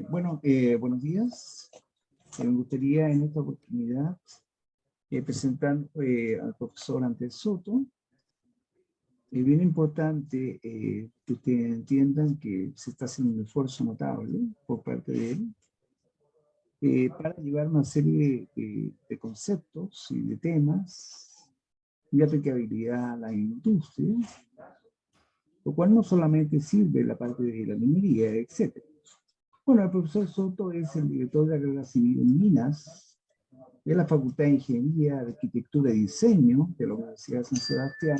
Buenos días. Me gustaría en esta oportunidad presentar al profesor Andrés Soto. Es bien importante que ustedes entiendan que se está haciendo un esfuerzo notable por parte de él para llevar una serie de conceptos y de temas de aplicabilidad a la industria, lo cual no solamente sirve en la parte de la minería, etc. Bueno, el profesor Soto es el director de la carrera civil en Minas, de la Facultad de Ingeniería, de Arquitectura y Diseño de la Universidad de San Sebastián.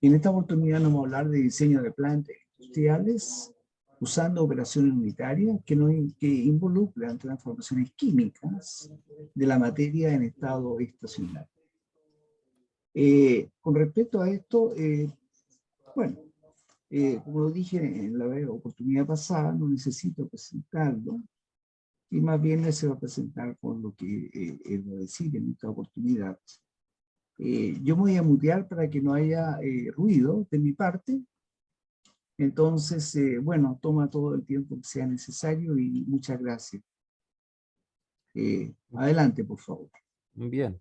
Y en esta oportunidad nos vamos a hablar de diseño de plantas industriales usando operaciones unitarias que involucran transformaciones químicas de la materia en estado estacionario. Con respecto a esto, como lo dije en la oportunidad pasada, no necesito presentarlo, y más bien él se va a presentar con lo que él va a decir en esta oportunidad. Yo me voy a mutear para que no haya ruido de mi parte. Entonces, toma todo el tiempo que sea necesario y muchas gracias. Adelante, por favor. Bien.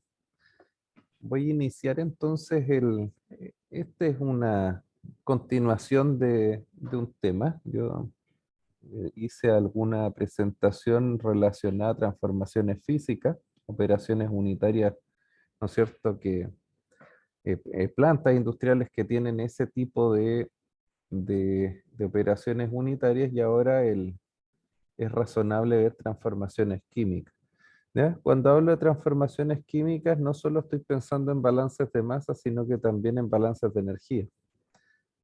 Voy a iniciar entonces este es una continuación de un tema. Yo hice alguna presentación relacionada a transformaciones físicas, operaciones unitarias, ¿no es cierto? Plantas industriales que tienen ese tipo de operaciones unitarias, y ahora es razonable ver transformaciones químicas. ¿Ya? Cuando hablo de transformaciones químicas, no solo estoy pensando en balances de masa, sino que también en balances de energía.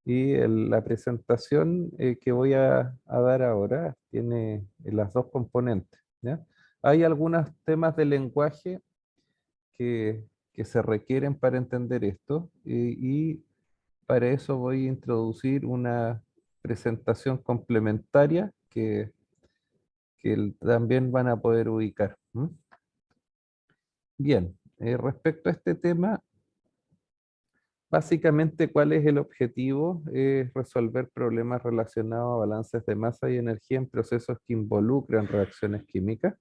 Y la presentación que voy a dar ahora tiene las dos componentes. ¿Ya? Hay algunos temas de lenguaje que, que se requieren para entender esto, y para eso voy a introducir una presentación complementaria que también van a poder ubicar. Bien, respecto a este tema, básicamente, ¿cuál es el objetivo? Es resolver problemas relacionados a balances de masa y energía en procesos que involucran reacciones químicas.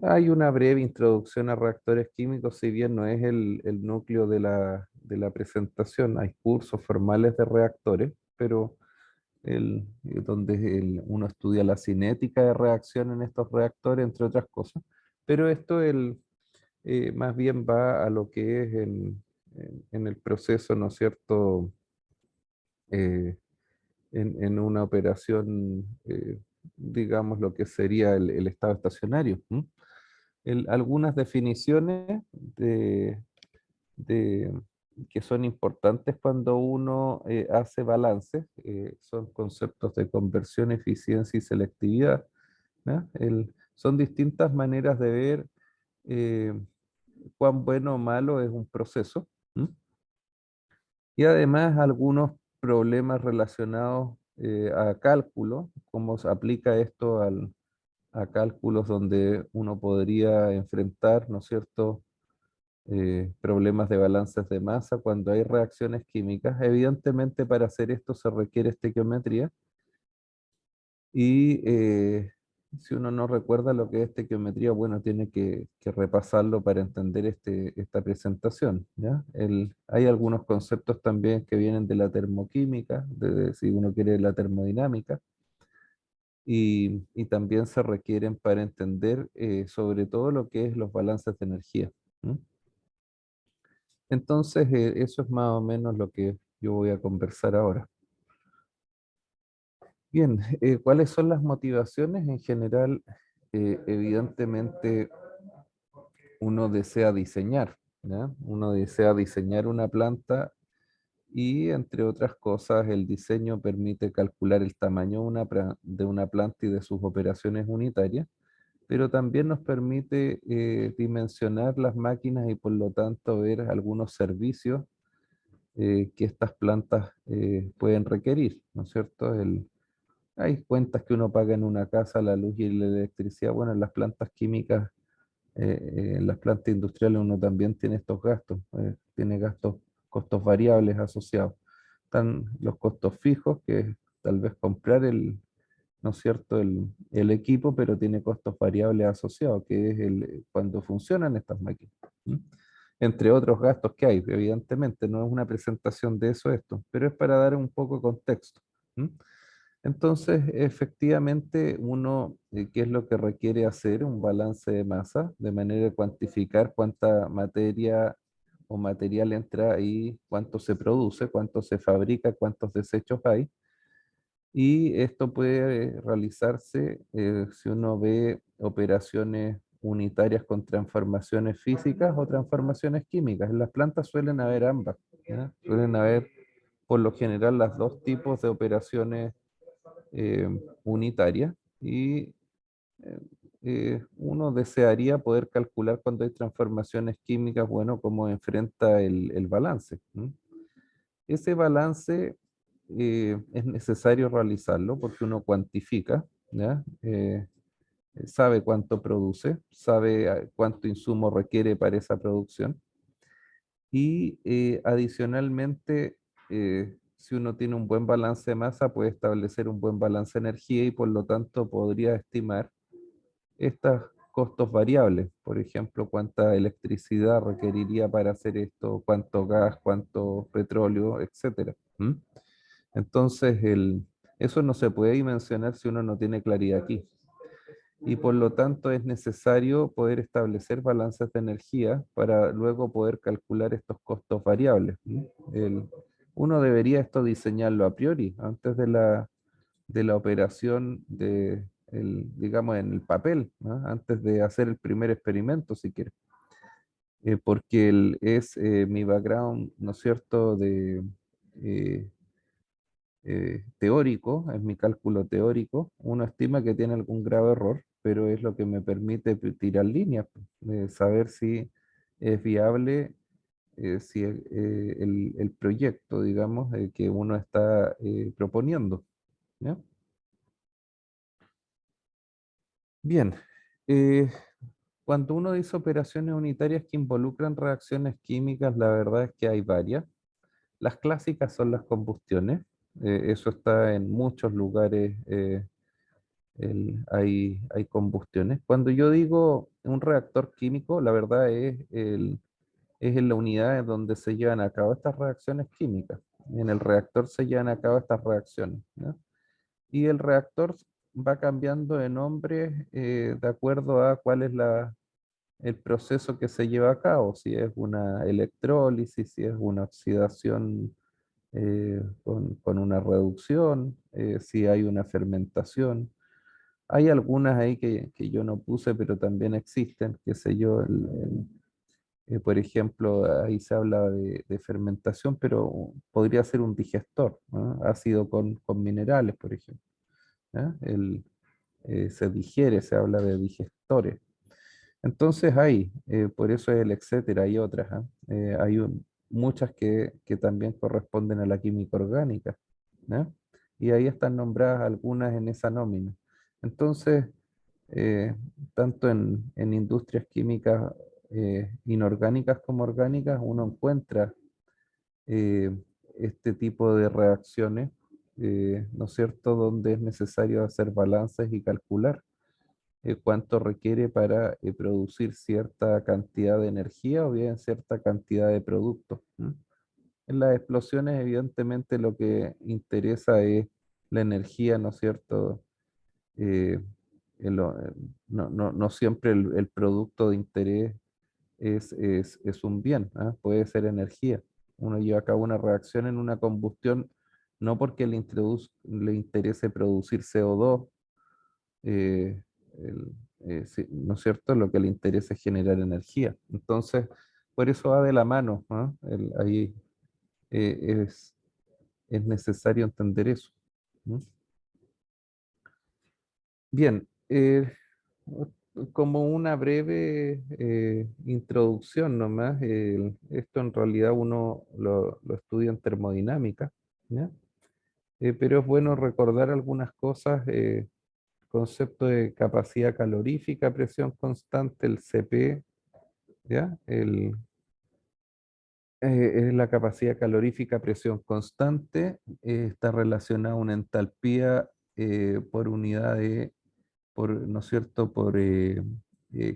Hay una breve introducción a reactores químicos, si bien no es el núcleo de la presentación. Hay cursos formales de reactores, pero donde uno estudia la cinética de reacción en estos reactores, entre otras cosas. Pero esto más bien va a lo que es en el proceso, ¿no es cierto? Eh, en una operación, digamos, lo que sería el estado estacionario. Algunas definiciones de- que son importantes cuando uno hace balances son conceptos de conversión, eficiencia y selectividad. ¿Ya? Son distintas maneras de ver eh, cuán bueno o malo es un proceso. Y además algunos problemas relacionados a cálculo, cómo se aplica esto a cálculos donde uno podría enfrentar, ¿no es cierto?, problemas de balances de masa cuando hay reacciones químicas. Evidentemente, para hacer esto se requiere estequiometría, y si uno no recuerda lo que es estequiometría, bueno, tiene que repasarlo para entender esta presentación, ¿ya? Hay algunos conceptos también que vienen de la termoquímica, si uno quiere la termodinámica, y también se requieren para entender sobre todo lo que es los balances de energía. Entonces, eso es más o menos lo que yo voy a conversar ahora. Bien, ¿cuáles son las motivaciones? En general, evidentemente, uno desea diseñar, ¿ya? Uno desea diseñar una planta, y entre otras cosas, el diseño permite calcular el tamaño de una planta y de sus operaciones unitarias, pero también nos permite dimensionar las máquinas y por lo tanto ver algunos servicios que estas plantas pueden requerir, ¿no es cierto? Hay cuentas que uno paga en una casa, la luz y la electricidad. Bueno, en las plantas químicas, en las plantas industriales uno también tiene estos gastos, tiene costos variables asociados. Están los costos fijos, que es tal vez comprar ¿no es cierto?, el equipo, pero tiene costos variables asociados, que es cuando funcionan estas máquinas. ¿Mm? Entre otros gastos que hay, evidentemente, no es una presentación de eso esto, pero es para dar un poco de contexto. ¿Mm? Entonces, efectivamente, uno, ¿qué es lo que requiere hacer? Un balance de masa, de manera de cuantificar cuánta materia o material entra ahí, cuánto se produce, cuánto se fabrica, cuántos desechos hay. Y esto puede realizarse si uno ve operaciones unitarias con transformaciones físicas o transformaciones químicas. En las plantas suelen haber ambas, ¿ya? Suelen haber, por lo general, las dos tipos de operaciones unitarias y eh, uno desearía poder calcular cuando hay transformaciones químicas, bueno, cómo enfrenta el balance. ¿M? Ese balance es necesario realizarlo porque uno cuantifica, ¿ya? Sabe cuánto produce, sabe cuánto insumo requiere para esa producción y adicionalmente, si uno tiene un buen balance de masa, puede establecer un buen balance de energía y por lo tanto podría estimar estos costos variables. Por ejemplo, cuánta electricidad requeriría para hacer esto, cuánto gas, cuánto petróleo, etcétera. ¿Mm? Entonces, eso no se puede dimensionar si uno no tiene claridad aquí. Y por lo tanto es necesario poder establecer balances de energía para luego poder calcular estos costos variables. ¿Mm? Uno debería esto diseñarlo a priori, antes de la operación digamos, en el papel, ¿no? Antes de hacer el primer experimento, si quiere. Porque es mi background, ¿no es cierto?, eh, teórico, es mi cálculo teórico. Uno estima que tiene algún grave error, pero es lo que me permite tirar líneas, saber si es viable, si el proyecto, digamos, que uno está proponiendo. ¿Ya? Bien, eh, cuando uno dice operaciones unitarias que involucran reacciones químicas, la verdad es que hay varias. Las clásicas son las combustiones, eso está en muchos lugares, hay combustiones. Cuando yo digo un reactor químico, la verdad es en la unidad en donde se llevan a cabo estas reacciones químicas. En el reactor se llevan a cabo estas reacciones, ¿no? Y el reactor va cambiando de nombre de acuerdo a cuál es el proceso que se lleva a cabo, si es una electrólisis, si es una oxidación con una reducción, si hay una fermentación. Hay algunas ahí que yo no puse, pero también existen, qué sé yo, por ejemplo, ahí se habla de fermentación, pero podría ser un digestor, ¿no? Ácido con minerales, por ejemplo. ¿Ya? Se digiere, se habla de digestores. Entonces hay, por eso es el etcétera, hay otras. ¿Ah? Muchas que también corresponden a la química orgánica. ¿Ya? Y ahí están nombradas algunas en esa nómina. Entonces, eh, tanto en industrias químicas inorgánicas como orgánicas, uno encuentra eh, este tipo de reacciones, ¿no es cierto?, donde es necesario hacer balances y calcular cuánto requiere para producir cierta cantidad de energía o bien cierta cantidad de producto. ¿M? En las explosiones, evidentemente, lo que interesa es la energía, ¿no es cierto? Eh, no siempre el producto de interés es un bien, ¿ah? Puede ser energía. Uno lleva a cabo una reacción en una combustión no porque le interese producir CO2, eh, sí, ¿no es cierto? Lo que le interesa es generar energía. Entonces, por eso va de la mano, ¿ah? Ahí eh, es, es necesario entender eso. ¿Mm? Bien, como una breve introducción nomás, esto en realidad uno lo estudia en termodinámica, ¿ya? Pero es bueno recordar algunas cosas, concepto de capacidad calorífica, presión constante, el CP, ¿ya? Es la capacidad calorífica, presión constante, está relacionada a una entalpía por unidad de, ¿no es cierto?, por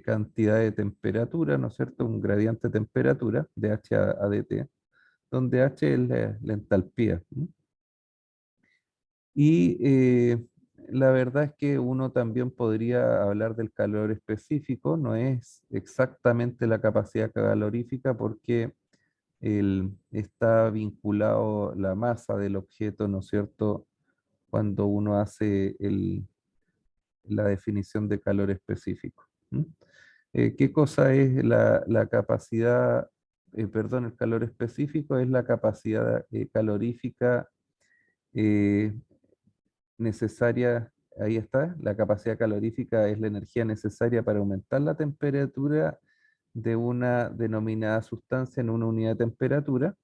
cantidad de temperatura, ¿no es cierto?, un gradiente de temperatura de H a dt, donde H es la entalpía. Y la verdad es que uno también podría hablar del calor específico, no es exactamente la capacidad calorífica porque está vinculado la masa del objeto, ¿no es cierto?, cuando uno hace la definición de calor específico. ¿Qué cosa es la capacidad, perdón, el calor específico? Es la capacidad calorífica eh, necesaria, ahí está, la capacidad calorífica es la energía necesaria para aumentar la temperatura de una denominada sustancia en una unidad de temperatura.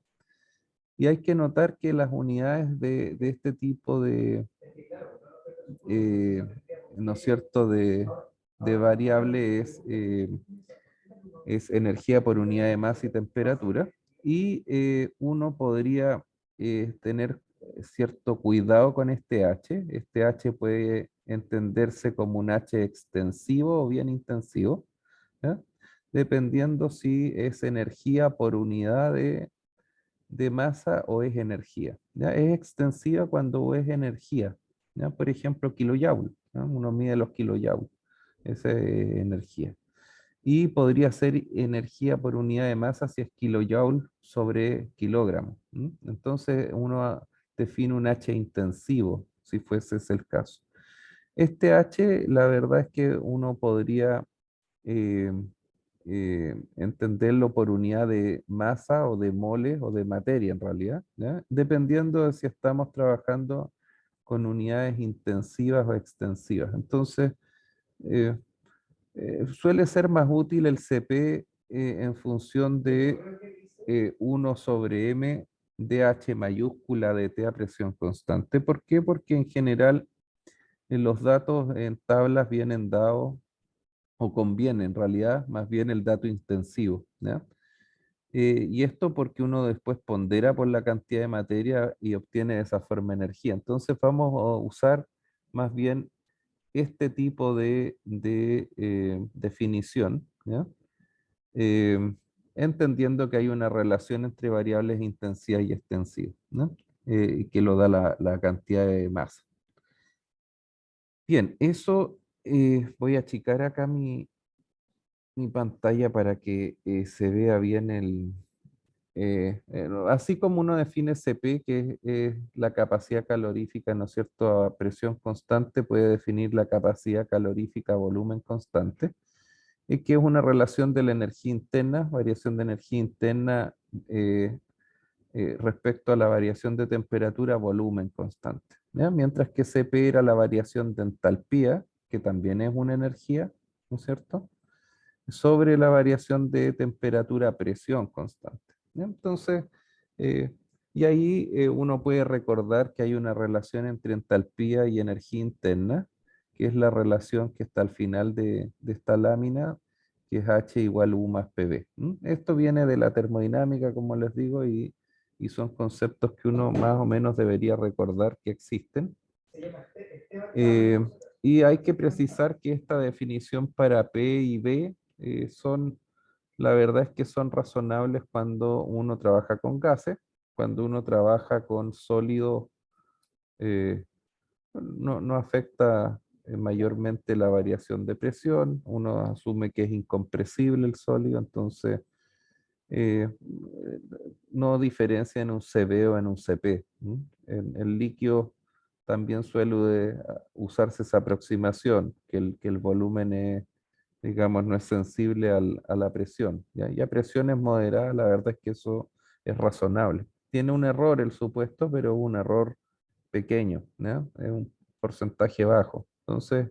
Y hay que notar que las unidades de este tipo eh, ¿no es cierto?, de variable es energía por unidad de masa y temperatura. Y uno podría tener cierto cuidado con este H. Este H puede entenderse como un H extensivo o bien intensivo, ¿ya?, dependiendo si es energía por unidad de masa o es energía. ¿Ya? Es extensiva cuando es energía. ¿Ya? Por ejemplo, kilojoule. ¿Ya? Uno mide los kilojoule. Esa es energía. Y podría ser energía por unidad de masa si es kilojoule sobre kilogramo. Entonces uno define un H intensivo, si fuese ese el caso. Este H, la verdad es que uno podría eh, entenderlo por unidad de masa o de moles o de materia en realidad, ¿ya? Dependiendo de si estamos trabajando con unidades intensivas o extensivas. Entonces, eh, suele ser más útil el CP en función de 1 sobre m de H mayúscula de T a presión constante. ¿Por qué? Porque en general los datos en tablas vienen dados o conviene en realidad más bien el dato intensivo, ¿ya? Y esto porque uno después pondera por la cantidad de materia y obtiene de esa forma energía. Entonces vamos a usar más bien este tipo de definición, ¿ya? Eh, entendiendo que hay una relación entre variables intensiva y extensiva, ¿no? Que lo da la cantidad de masa. Bien, eso voy a achicar acá mi pantalla para que se vea bien así como uno define CP, que es la capacidad calorífica, ¿no es cierto?, a presión constante, puede definir la capacidad calorífica a volumen constante, que es una relación de la energía interna, variación de energía interna eh, respecto a la variación de temperatura a volumen constante, ¿ya? Mientras que CP era la variación de entalpía, que también es una energía, ¿no es cierto?, sobre la variación de temperatura a presión constante, ¿ya? Entonces, eh, y ahí uno puede recordar que hay una relación entre entalpía y energía interna, que es la relación que está al final de esta lámina, que es H igual U más PV. Esto viene de la termodinámica, como les digo, y son conceptos que uno más o menos debería recordar que existen. Eh, y hay que precisar que esta definición para P y B la verdad es que son razonables cuando uno trabaja con gases. Cuando uno trabaja con sólidos, eh, no afecta mayormente la variación de presión. Uno asume que es incompresible el sólido, entonces eh, no diferencia en un CB o en un CP. En el líquido también suele usarse esa aproximación, que el volumen es, digamos, no es sensible a la presión. ¿Ya? Y a presiones moderadas, la verdad es que eso es razonable. Tiene un error el supuesto, pero un error pequeño, ¿ya? Es un porcentaje bajo. Entonces,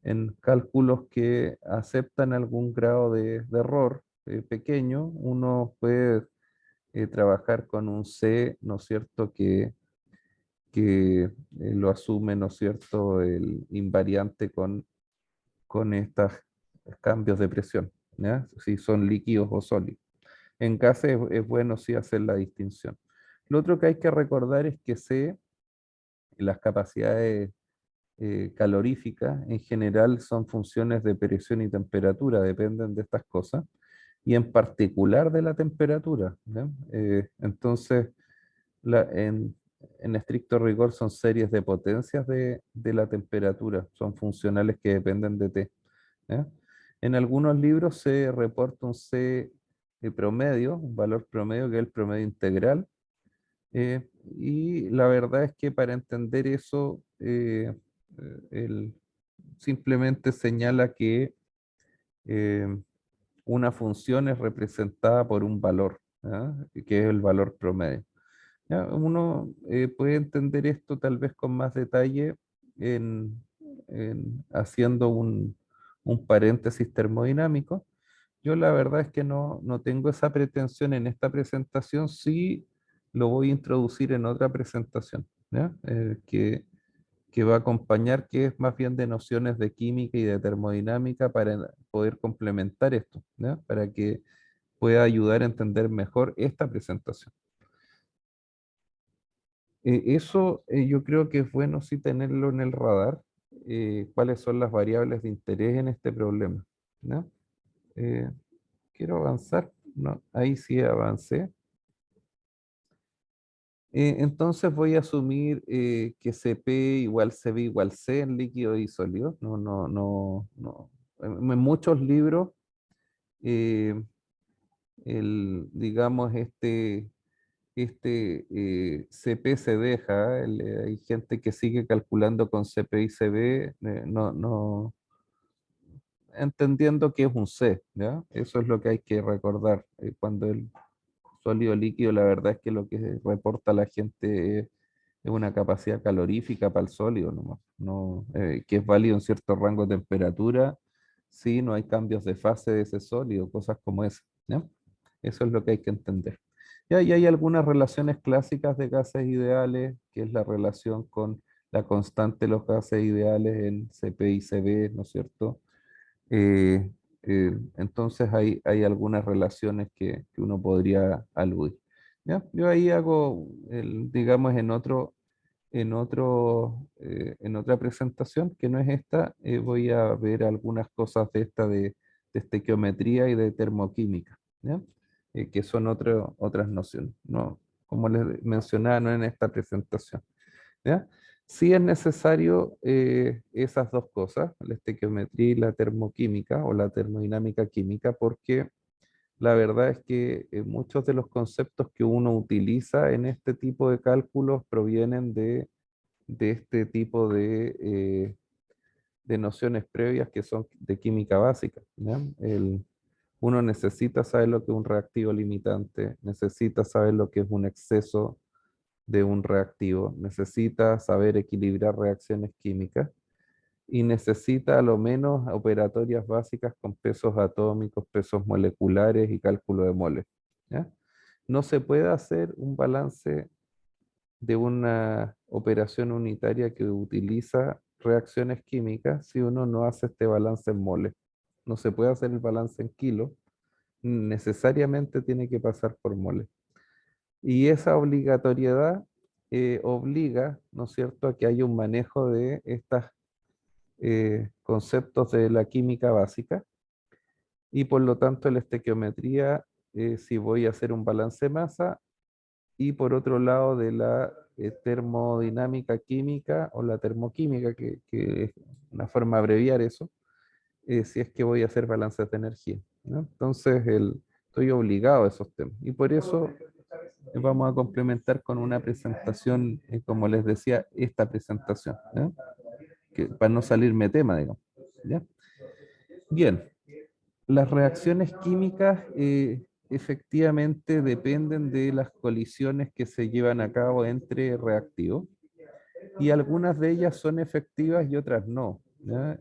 en cálculos que aceptan algún grado de error pequeño, uno puede trabajar con un C, ¿no es cierto?, que lo asume, ¿no es cierto?, el invariante con estos cambios de presión, ¿ya? Si son líquidos o sólidos. En gases es bueno sí hacer la distinción. Lo otro que hay que recordar es que C, las capacidades caloríficas, en general son funciones de presión y temperatura, dependen de estas cosas, y en particular de la temperatura, ¿ya? Entonces, la- en, en estricto rigor son series de potencias de la temperatura, son funcionales que dependen de T. ¿Ya? En algunos libros se reporta un C promedio, un valor promedio que es el promedio integral, y la verdad es que para entender eso, él simplemente señala que eh, una función es representada por un valor, ¿ya? Que es el valor promedio. ¿Ya? Uno puede entender esto tal vez con más detalle en, haciendo un paréntesis termodinámico. Yo la verdad es que no tengo esa pretensión en esta presentación, sí lo voy a introducir en otra presentación, ¿ya? Que va a acompañar, que es más bien de nociones de química y de termodinámica para poder complementar esto, ¿ya? Para que pueda ayudar a entender mejor esta presentación. Eso yo creo que es bueno sí tenerlo en el radar, cuáles son las variables de interés en este problema, ¿no? Eh, quiero avanzar, no, ahí sí avancé. Entonces voy a asumir que CP igual CB igual C en líquido y sólido. No. En muchos libros, eh, digamos, CP se deja, hay gente que sigue calculando con CP y CB, entendiendo que es un C, ¿ya? Eso es lo que hay que recordar. Cuando el sólido líquido, la verdad es que lo que reporta la gente es una capacidad calorífica para el sólido, nomás, no, que es válido en cierto rango de temperatura, si no hay cambios de fase de ese sólido, cosas como esa, ¿ya? Eso es lo que hay que entender. Y hay algunas relaciones clásicas de gases ideales, que es la relación con la constante de los gases ideales en CP y CB, ¿no es cierto? Eh, entonces hay algunas relaciones que uno podría aludir. ¿Ya? Yo ahí hago, digamos, en otra presentación, que no es esta, voy a ver algunas cosas de esta de estequiometría y de termoquímica, ¿ya? Que son otras nociones. No, como les mencionaba, no en esta presentación. ¿Ya? Sí es necesario esas dos cosas, la estequiometría y la termoquímica o la termodinámica química, porque la verdad es que muchos de los conceptos que uno utiliza en este tipo de cálculos provienen de este tipo de nociones previas que son de química básica, ¿ya? Uno necesita saber lo que es un reactivo limitante, necesita saber lo que es un exceso de un reactivo, necesita saber equilibrar reacciones químicas y necesita a lo menos operatorias básicas con pesos atómicos, pesos moleculares y cálculo de moles, ¿ya? No se puede hacer un balance de una operación unitaria que utiliza reacciones químicas si uno no hace este balance en moles. No se puede hacer el balance en kilos, necesariamente tiene que pasar por moles. Y esa obligatoriedad obliga, ¿no es cierto?, a que haya un manejo de estos conceptos de la química básica y por lo tanto la estequiometría, si voy a hacer un balance de masa, y por otro lado de la termodinámica química o la termoquímica, que es una forma de abreviar eso, si es que voy a hacer balances de energía, ¿no? Entonces estoy obligado a esos temas y por eso vamos a complementar con una presentación, como les decía, esta presentación, ¿ya? Que, para no salirme tema, digamos, ¿ya? Bien, las reacciones químicas efectivamente dependen de las colisiones que se llevan a cabo entre reactivos y algunas de ellas son efectivas y otras no, ¿ya?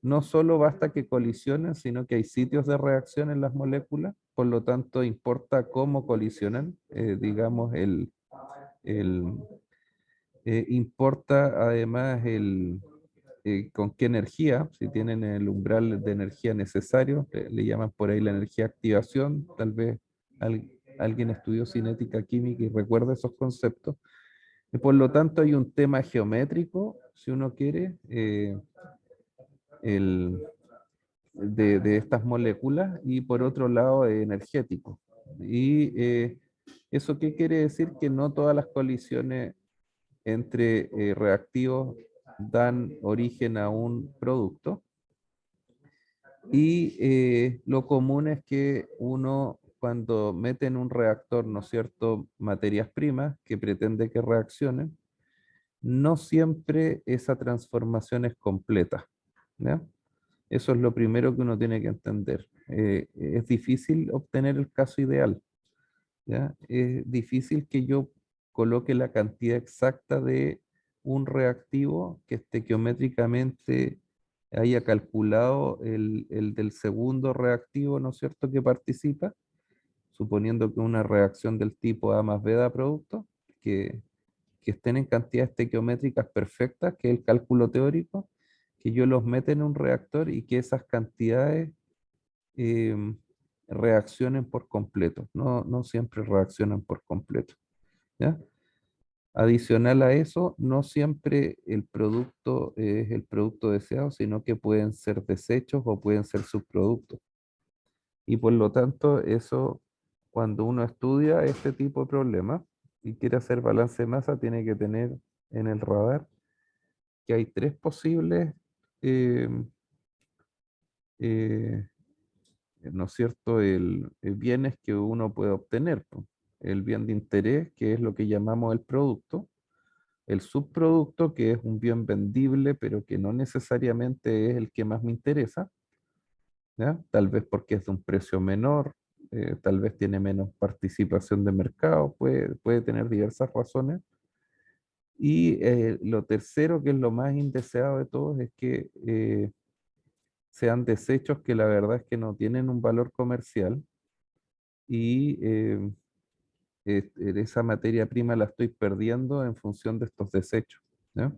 No solo basta que colisionen, sino que hay sitios de reacción en las moléculas, por lo tanto importa cómo colisionan, digamos, el, importa además con qué energía, si tienen el umbral de energía necesario, le llaman por ahí la energía de activación, tal vez alguien estudió cinética química y recuerda esos conceptos. Y por lo tanto hay un tema geométrico si uno quiere, de estas moléculas, y por otro lado energético. Y ¿eso qué quiere decir? Que no todas las colisiones entre reactivos dan origen a un producto. Y lo común es que uno, cuando mete en un reactor, ¿no es cierto?, materias primas que pretende que reaccionen, no siempre esa transformación es completa, ¿ya? Eso es lo primero que uno tiene que entender. Es difícil obtener el caso ideal, ¿ya? Es difícil que yo coloque la cantidad exacta de un reactivo que estequiométricamente haya calculado el del segundo reactivo, ¿no es cierto?, que participa, suponiendo que una reacción del tipo A más B da producto, que, que estén en cantidades estequiométricas perfectas, que es el cálculo teórico, que yo los meta en un reactor y que esas cantidades em, reaccionen por completo. No siempre reaccionan por completo, ¿ya? Adicional a eso, no siempre el producto es el producto deseado, sino que pueden ser desechos o pueden ser subproductos. Y por lo tanto, eso, cuando uno estudia este tipo de problemas y quiere hacer balance de masa, tiene que tener en el radar que hay tres posibles, eh, eh, ¿no es cierto?, el bienes que uno puede obtener, po. El bien de interés, que es lo que llamamos el producto; el subproducto, que es un bien vendible, pero que no necesariamente es el que más me interesa, ¿ya? Tal vez porque es de un precio menor, tal vez tiene menos participación de mercado, puede tener diversas razones. Y lo tercero, que es lo más indeseado de todos, es que sean desechos que la verdad es que no tienen un valor comercial, y esa materia prima la estoy perdiendo en función de estos desechos, ¿ya?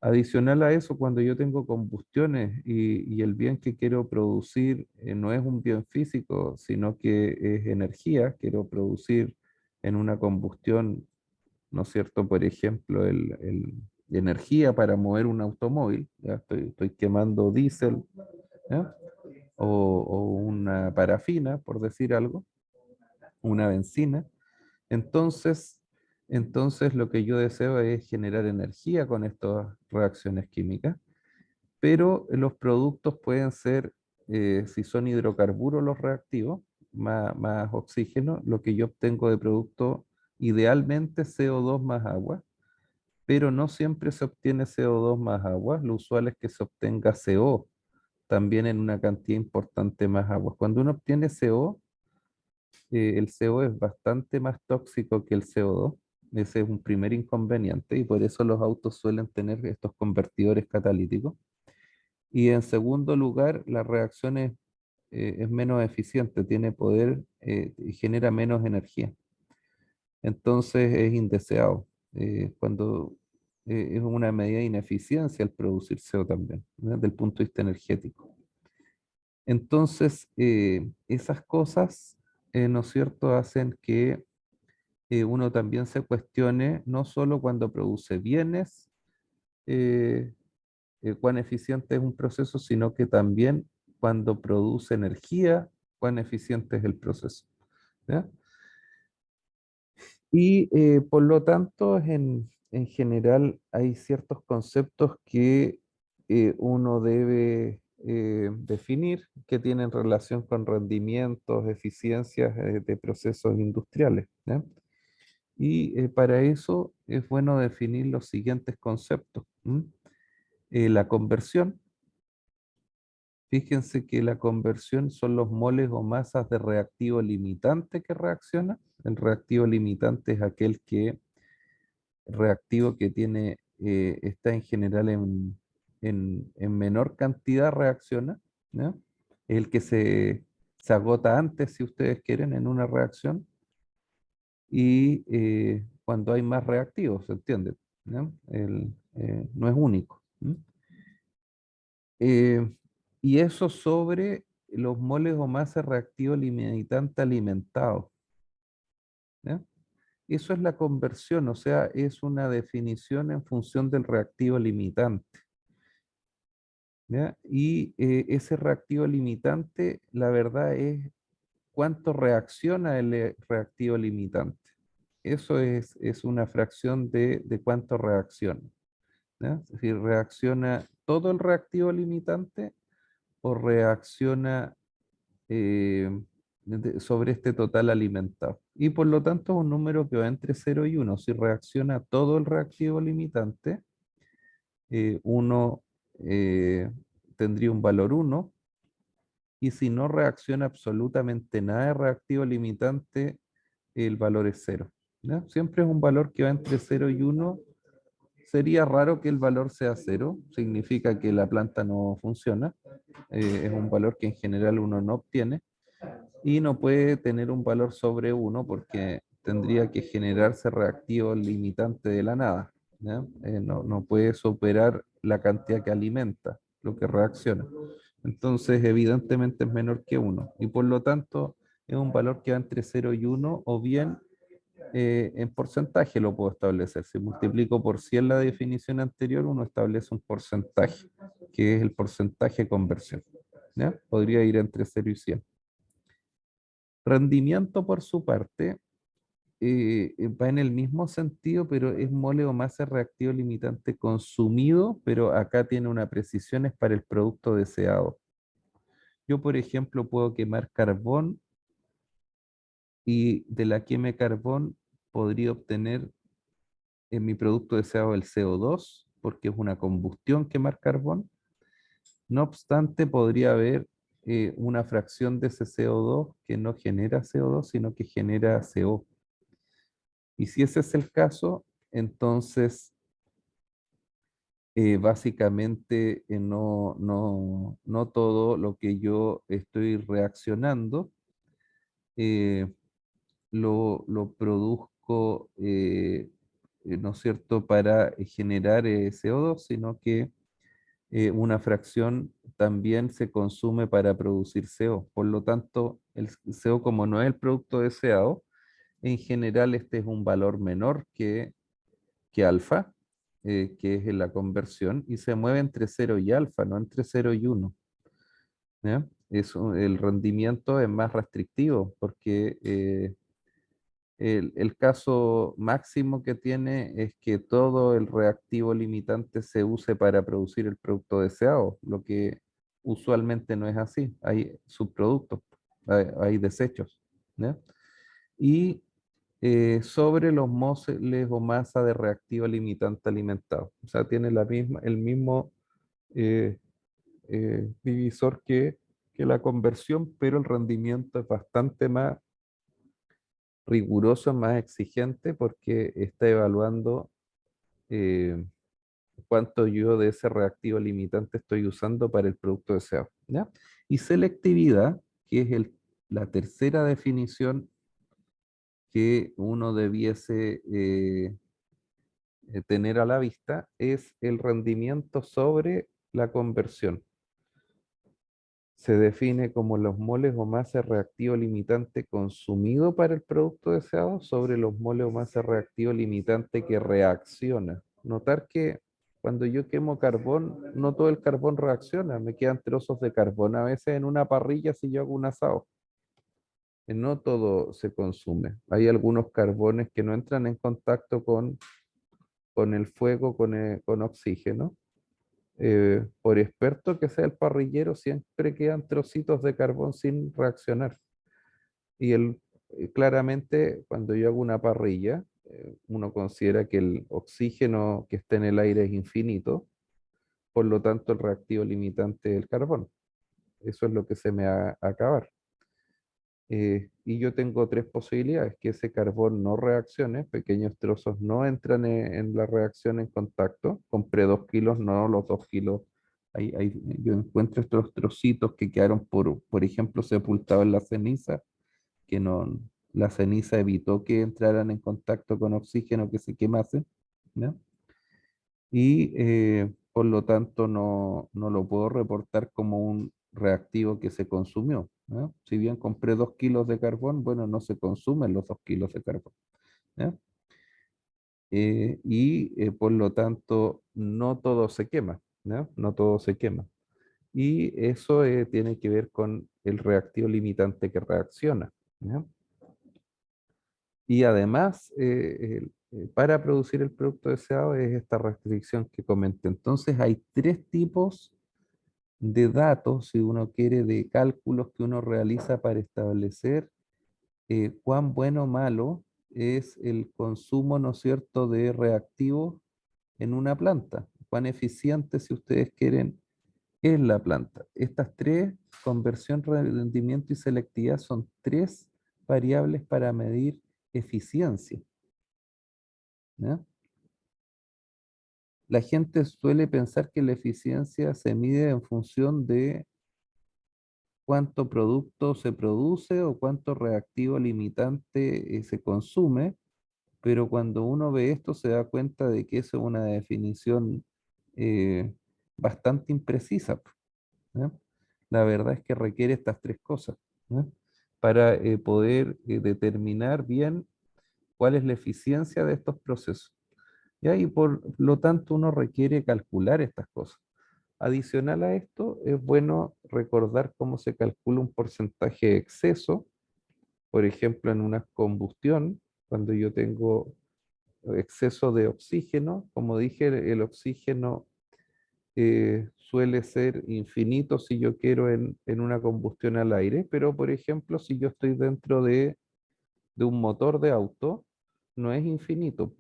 Adicional a eso, cuando yo tengo combustiones y el bien que quiero producir no es un bien físico, sino que es energía, quiero producir en una combustión, ¿no es cierto?, por ejemplo, energía para mover un automóvil, ¿ya? Estoy quemando diésel, ¿ya? O una parafina, por decir algo, una benzina. Entonces, entonces lo que yo deseo es generar energía con estas reacciones químicas, pero los productos pueden ser, si son hidrocarburos los reactivos, más oxígeno, lo que yo obtengo de producto idealmente CO2 más agua, pero no siempre se obtiene CO2 más agua. Lo usual es que se obtenga CO también en una cantidad importante más agua. Cuando uno obtiene CO, el CO es bastante más tóxico que el CO2. Ese es un primer inconveniente y por eso los autos suelen tener estos convertidores catalíticos. Y en segundo lugar, la reacción es menos eficiente, tiene poder y genera menos energía. Entonces es indeseado. Cuando es una medida de ineficiencia el producir CO también, ¿no?, desde el punto de vista energético. Entonces, esas cosas, ¿no es cierto?, hacen que uno también se cuestione, no solo cuando produce bienes, eh, cuán eficiente es un proceso, sino que también cuando produce energía, cuán eficiente es el proceso, ¿ya? Y por lo tanto, en general hay ciertos conceptos que uno debe definir, que tienen relación con rendimientos, eficiencias de procesos industriales, ¿ya? Y para eso es bueno definir los siguientes conceptos. La conversión. Fíjense que la conversión son los moles o masas de reactivo limitante que reacciona. El reactivo limitante es aquel reactivo que tiene, está en general en menor cantidad, reacciona, ¿no? El que se agota antes, si ustedes quieren, en una reacción, y cuando hay más reactivos, ¿se entiende?, ¿no? No es único. Eh, y eso sobre los moles o masas reactivo limitante alimentados, ¿ya? Eso es la conversión, o sea, es una definición en función del reactivo limitante. ¿Ya? Y ese reactivo limitante, la verdad es cuánto reacciona el reactivo limitante. Eso es una fracción de cuánto reacciona. ¿Ya? Es decir, reacciona todo el reactivo limitante o reacciona sobre este total alimentado. Y por lo tanto es un número que va entre 0 y 1. Si reacciona todo el reactivo limitante, uno tendría un valor 1, y si no reacciona absolutamente nada de reactivo limitante, el valor es 0. ¿Ya? Siempre es un valor que va entre 0 y 1. Sería raro que el valor sea 0, significa que la planta no funciona. Es un valor que en general uno no obtiene y no puede tener un valor sobre 1 porque tendría que generarse reactivo limitante de la nada. ¿Ya? No puede superar la cantidad que alimenta, lo que reacciona. Entonces, evidentemente es menor que 1 y por lo tanto es un valor que va entre 0 y 1 o bien en porcentaje lo puedo establecer. Si multiplico por 100 la definición anterior, uno establece un porcentaje, que es el porcentaje de conversión. ¿Ya? Podría ir entre 0 y 100. Rendimiento, por su parte, va en el mismo sentido, pero es mole o masa reactivo limitante consumido, pero acá tiene una precisión, es para el producto deseado. Yo, por ejemplo, puedo quemar carbón y de la quema de carbón podría obtener en mi producto deseado el CO2, porque es una combustión quemar carbón. No obstante, podría haber una fracción de ese CO2 que no genera CO2, sino que genera CO. Y si ese es el caso, entonces básicamente no todo lo que yo estoy reaccionando eh, lo produzco, ¿no es cierto?, para generar CO2, sino que una fracción también se consume para producir CO. Por lo tanto, el CO, como no es el producto deseado, en general este es un valor menor que alfa, que es en la conversión, y se mueve entre 0 y alfa, no entre 0 y 1. ¿Ya? El rendimiento es más restrictivo porque el caso máximo que tiene es que todo el reactivo limitante se use para producir el producto deseado, lo que usualmente no es así. Hay subproductos, hay desechos. ¿Ya? Y sobre los móles o masa de reactivo limitante alimentado. O sea, tiene el mismo eh, divisor que la conversión, pero el rendimiento es bastante más riguroso, más exigente, porque está evaluando eh, cuánto yo de ese reactivo limitante estoy usando para el producto deseado. ¿Ya? Y selectividad, que es la tercera definición que uno debiese tener a la vista, es el rendimiento sobre la conversión. Se define como los moles o masa reactivo limitante consumido para el producto deseado sobre los moles o masa reactivo limitante que reacciona. Notar que cuando yo quemo carbón, no todo el carbón reacciona, me quedan trozos de carbón a veces en una parrilla si yo hago un asado. No todo se consume. Hay algunos carbones que no entran en contacto con el fuego, con oxígeno. Por experto que sea el parrillero, siempre quedan trocitos de carbón sin reaccionar. Y claramente, cuando yo hago una parrilla, uno considera que el oxígeno que está en el aire es infinito, por lo tanto el reactivo limitante es el carbón. Eso es lo que se me va a acabar. Y yo tengo tres posibilidades: que ese carbón no reaccione, pequeños trozos no entran en la reacción en contacto. Compré 2 kilos, no los 2 kilos. Yo encuentro estos trocitos que quedaron, por ejemplo, sepultados en la ceniza, que no, la ceniza evitó que entraran en contacto con oxígeno, que se quemasen, ¿no? Y por lo tanto no lo puedo reportar como un reactivo que se consumió, ¿no? Si bien compré 2 kilos de carbón, bueno, no se consumen los 2 kilos de carbón. ¿ya? Por lo tanto, no todo se quema, ¿ya? No todo se quema. Y eso tiene que ver con el reactivo limitante que reacciona, ¿ya? Y además, para producir el producto deseado es esta restricción que comenté. Entonces, hay tres tipos de datos, si uno quiere, de cálculos que uno realiza para establecer cuán bueno o malo es el consumo, ¿no es cierto?, de reactivos en una planta. Cuán eficiente, si ustedes quieren, es la planta. Estas tres, conversión, rendimiento y selectividad, son tres variables para medir eficiencia, ¿ya? La gente suele pensar que la eficiencia se mide en función de cuánto producto se produce o cuánto reactivo limitante se consume, pero cuando uno ve esto se da cuenta de que eso es una definición eh, bastante imprecisa, ¿ya? La verdad es que requiere estas tres cosas, ¿ya? Para poder determinar bien cuál es la eficiencia de estos procesos, ¿ya? Y por lo tanto uno requiere calcular estas cosas. Adicional a esto, es bueno recordar cómo se calcula un porcentaje de exceso, por ejemplo, en una combustión, cuando yo tengo exceso de oxígeno, como dije, el oxígeno suele ser infinito si yo quiero en una combustión al aire, pero por ejemplo, si yo estoy dentro de un motor de auto, no es infinito,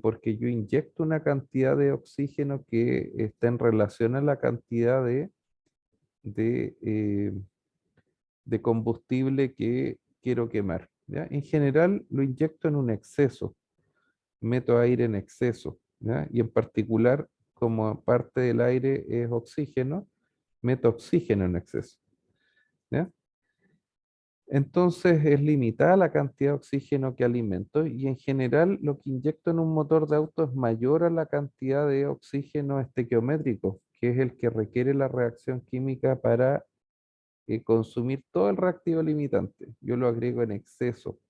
porque yo inyecto una cantidad de oxígeno que está en relación a la cantidad de, eh, de combustible que quiero quemar, ¿ya? En general lo inyecto en un exceso, meto aire en exceso, ¿ya? Y en particular, como parte del aire es oxígeno, meto oxígeno en exceso, ¿ya? Entonces es limitada la cantidad de oxígeno que alimento y en general lo que inyecto en un motor de auto es mayor a la cantidad de oxígeno estequiométrico, que es el que requiere la reacción química para consumir todo el reactivo limitante. Yo lo agrego en exceso.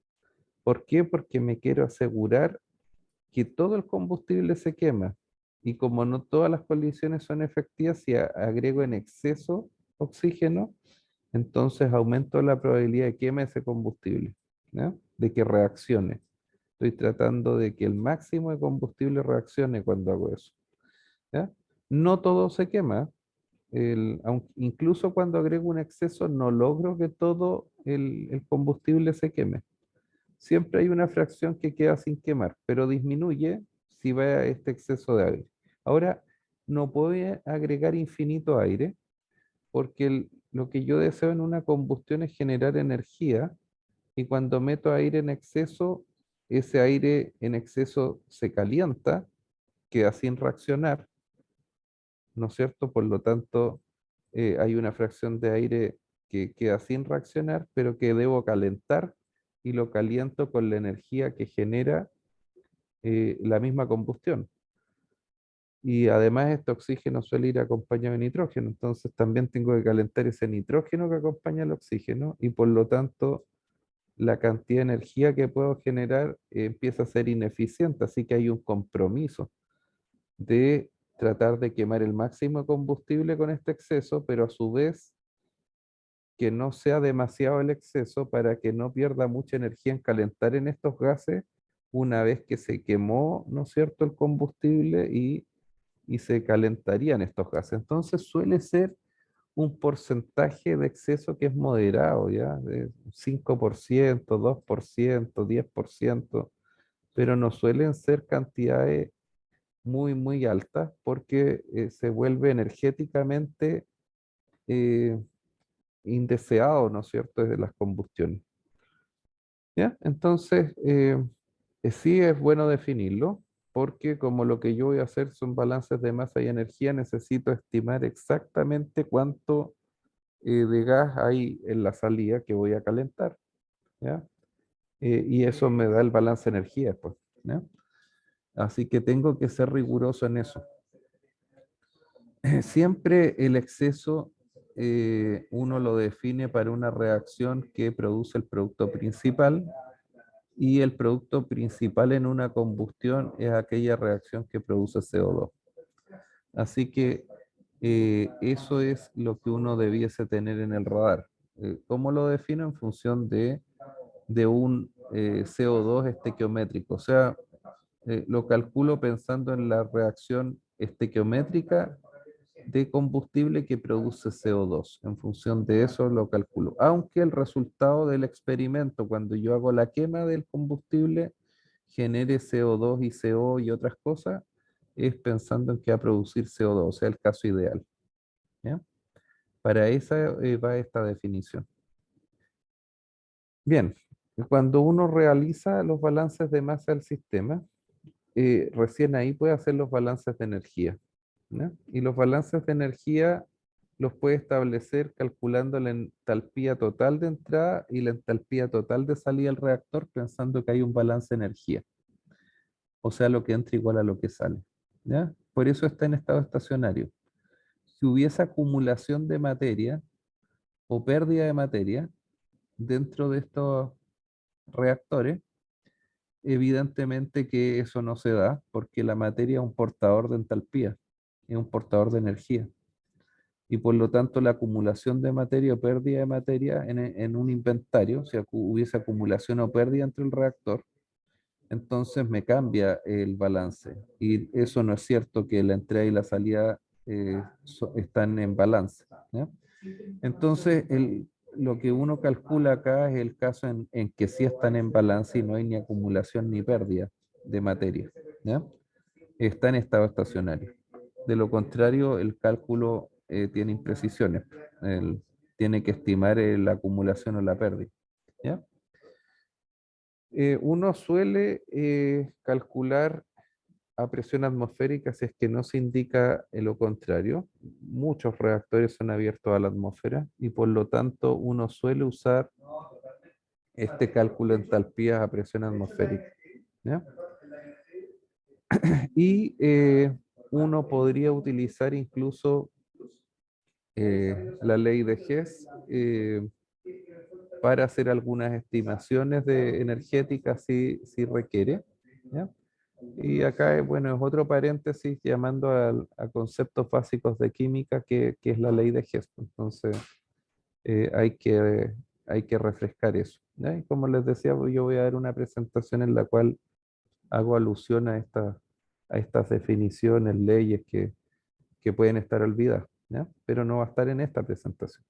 ¿Por qué? Porque me quiero asegurar que todo el combustible se quema. Y como no todas las condiciones son efectivas, si agrego en exceso oxígeno, entonces aumento la probabilidad de quema de ese combustible, ¿ya? De que reaccione. Estoy tratando de que el máximo de combustible reaccione cuando hago eso, ¿ya? No todo se quema. Incluso cuando agrego un exceso, no logro que todo el combustible se queme. Siempre hay una fracción que queda sin quemar, pero disminuye si va a este exceso de aire. Ahora, no puedo agregar infinito aire, porque lo que yo deseo en una combustión es generar energía, y cuando meto aire en exceso, ese aire en exceso se calienta, queda sin reaccionar, ¿no es cierto? Por lo tanto, hay una fracción de aire que queda sin reaccionar, pero que debo calentar y lo caliento con la energía que genera la misma combustión. Y además este oxígeno suele ir acompañado de nitrógeno, entonces también tengo que calentar ese nitrógeno que acompaña al oxígeno y por lo tanto la cantidad de energía que puedo generar empieza a ser ineficiente, así que hay un compromiso de tratar de quemar el máximo de combustible con este exceso, pero a su vez que no sea demasiado el exceso para que no pierda mucha energía en calentar en estos gases una vez que se quemó, ¿no es cierto?, el combustible y se calentarían estos gases. Entonces suele ser un porcentaje de exceso que es moderado, ¿ya? De 5%, 2%, 10%, pero no suelen ser cantidades muy, muy altas porque se vuelve energéticamente eh, indeseado, ¿no es cierto?, desde las combustiones. ¿Ya? Entonces, sí es bueno definirlo, porque como lo que yo voy a hacer son balances de masa y energía, necesito estimar exactamente cuánto de gas hay en la salida que voy a calentar, ¿ya? Y eso me da el balance de energía, pues, ¿ya? Así que tengo que ser riguroso en eso. Siempre el exceso uno lo define para una reacción que produce el producto principal y el producto principal en una combustión es aquella reacción que produce CO2. Así que eso es lo que uno debiese tener en el radar. ¿Cómo lo defino? En función de un CO2 estequiométrico. O sea, lo calculo pensando en la reacción estequiométrica de combustible que produce CO2. En función de eso lo calculo. Aunque el resultado del experimento, cuando yo hago la quema del combustible, genere CO2 y CO y otras cosas, es pensando en que va a producir CO2, o sea, el caso ideal. ¿Ya? Para esa va esta definición. Bien, cuando uno realiza los balances de masa del sistema, recién ahí puede hacer los balances de energía. ¿Ya? Y los balances de energía los puede establecer calculando la entalpía total de entrada y la entalpía total de salida del reactor, pensando que hay un balance de energía. O sea, lo que entra igual a lo que sale. ¿Ya? Por eso está en estado estacionario. Si hubiese acumulación de materia o pérdida de materia dentro de estos reactores, evidentemente que eso no se da porque la materia es un portador de entalpía, es un portador de energía. Y por lo tanto la acumulación de materia o pérdida de materia en un inventario, si hubiese acumulación o pérdida entre el reactor, entonces me cambia el balance. Y eso no es cierto que la entrada y la salida están en balance. ¿Ya? Entonces, lo que uno calcula acá es el caso en que sí están en balance y no hay ni acumulación ni pérdida de materia. ¿Ya? Está en estado estacionario. De lo contrario, el cálculo tiene imprecisiones. Tiene que estimar la acumulación o la pérdida. ¿Ya? Uno suele calcular a presión atmosférica si es que no se indica lo contrario. Muchos reactores son abiertos a la atmósfera y por lo tanto uno suele usar este cálculo de entalpías a presión atmosférica. ¿Ya? Y uno podría utilizar incluso la ley de Hess para hacer algunas estimaciones de energéticas si requiere. ¿Ya? Y acá, bueno, es otro paréntesis llamando a conceptos básicos de química que es la ley de Hess. Entonces, eh, hay que, hay que refrescar eso. ¿Ya? Y como les decía, pues, yo voy a dar una presentación en la cual hago alusión a estas definiciones, leyes que pueden estar olvidadas, ¿ya? Pero no va a estar en esta presentación.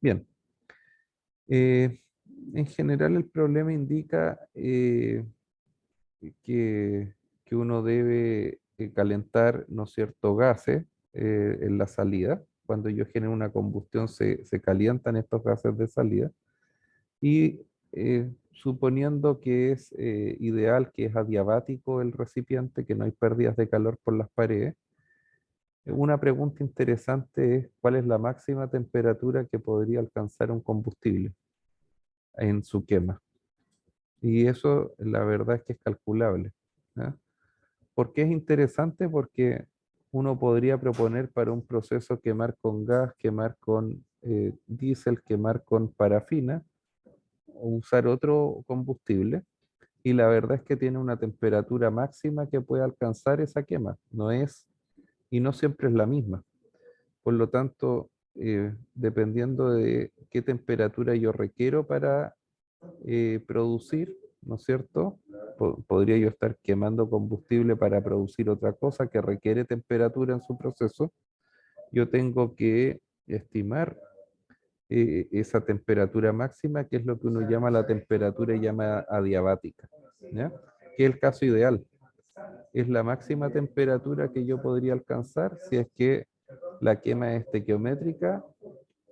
Bien. Eh, en general, el problema indica que, que uno debe calentar, ¿no es cierto?, gases en la salida. Cuando yo genero una combustión se calientan estos gases de salida y suponiendo que es ideal, que es adiabático el recipiente, que no hay pérdidas de calor por las paredes, una pregunta interesante es cuál es la máxima temperatura que podría alcanzar un combustible en su quema. Y eso la verdad es que es calculable. ¿Ya? ¿Por qué es interesante? Porque uno podría proponer para un proceso quemar con gas, quemar con diésel, quemar con parafina, o usar otro combustible. Y la verdad es que tiene una temperatura máxima que puede alcanzar esa quema. No es, y no siempre es la misma. Por lo tanto, dependiendo de qué temperatura yo requiero para producir, ¿no es cierto? Podría yo estar quemando combustible para producir otra cosa que requiere temperatura en su proceso. Yo tengo que estimar esa temperatura máxima, que es lo que uno llama la temperatura llama adiabática, ¿ya? Que es el caso ideal. Es la máxima temperatura que yo podría alcanzar si es que la quema es estequiométrica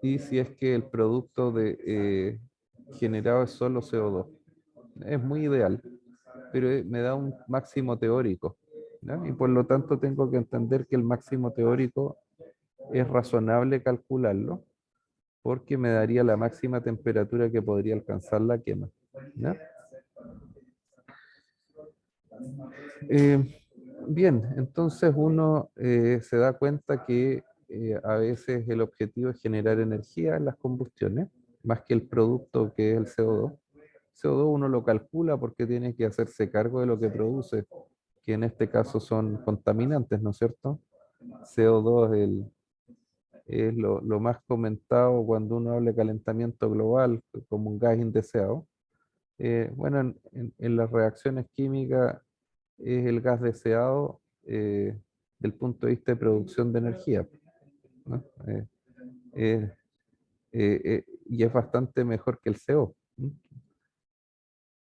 y si es que el producto generado es solo CO2. Es muy ideal, pero me da un máximo teórico, ¿ya? Y por lo tanto tengo que entender que el máximo teórico es razonable calcularlo porque me daría la máxima temperatura que podría alcanzar la quema, ¿ya? Bien, entonces uno se da cuenta que a veces el objetivo es generar energía en las combustiones, más que el producto que es el CO2. CO2 uno lo calcula porque tiene que hacerse cargo de lo que produce, que en este caso son contaminantes, ¿no es cierto? CO2 es lo más comentado cuando uno habla de calentamiento global como un gas indeseado. Bueno, en las reacciones químicas es el gas deseado del punto de vista de producción de energía, ¿no? Eh, y es bastante mejor que el CO. ¿No?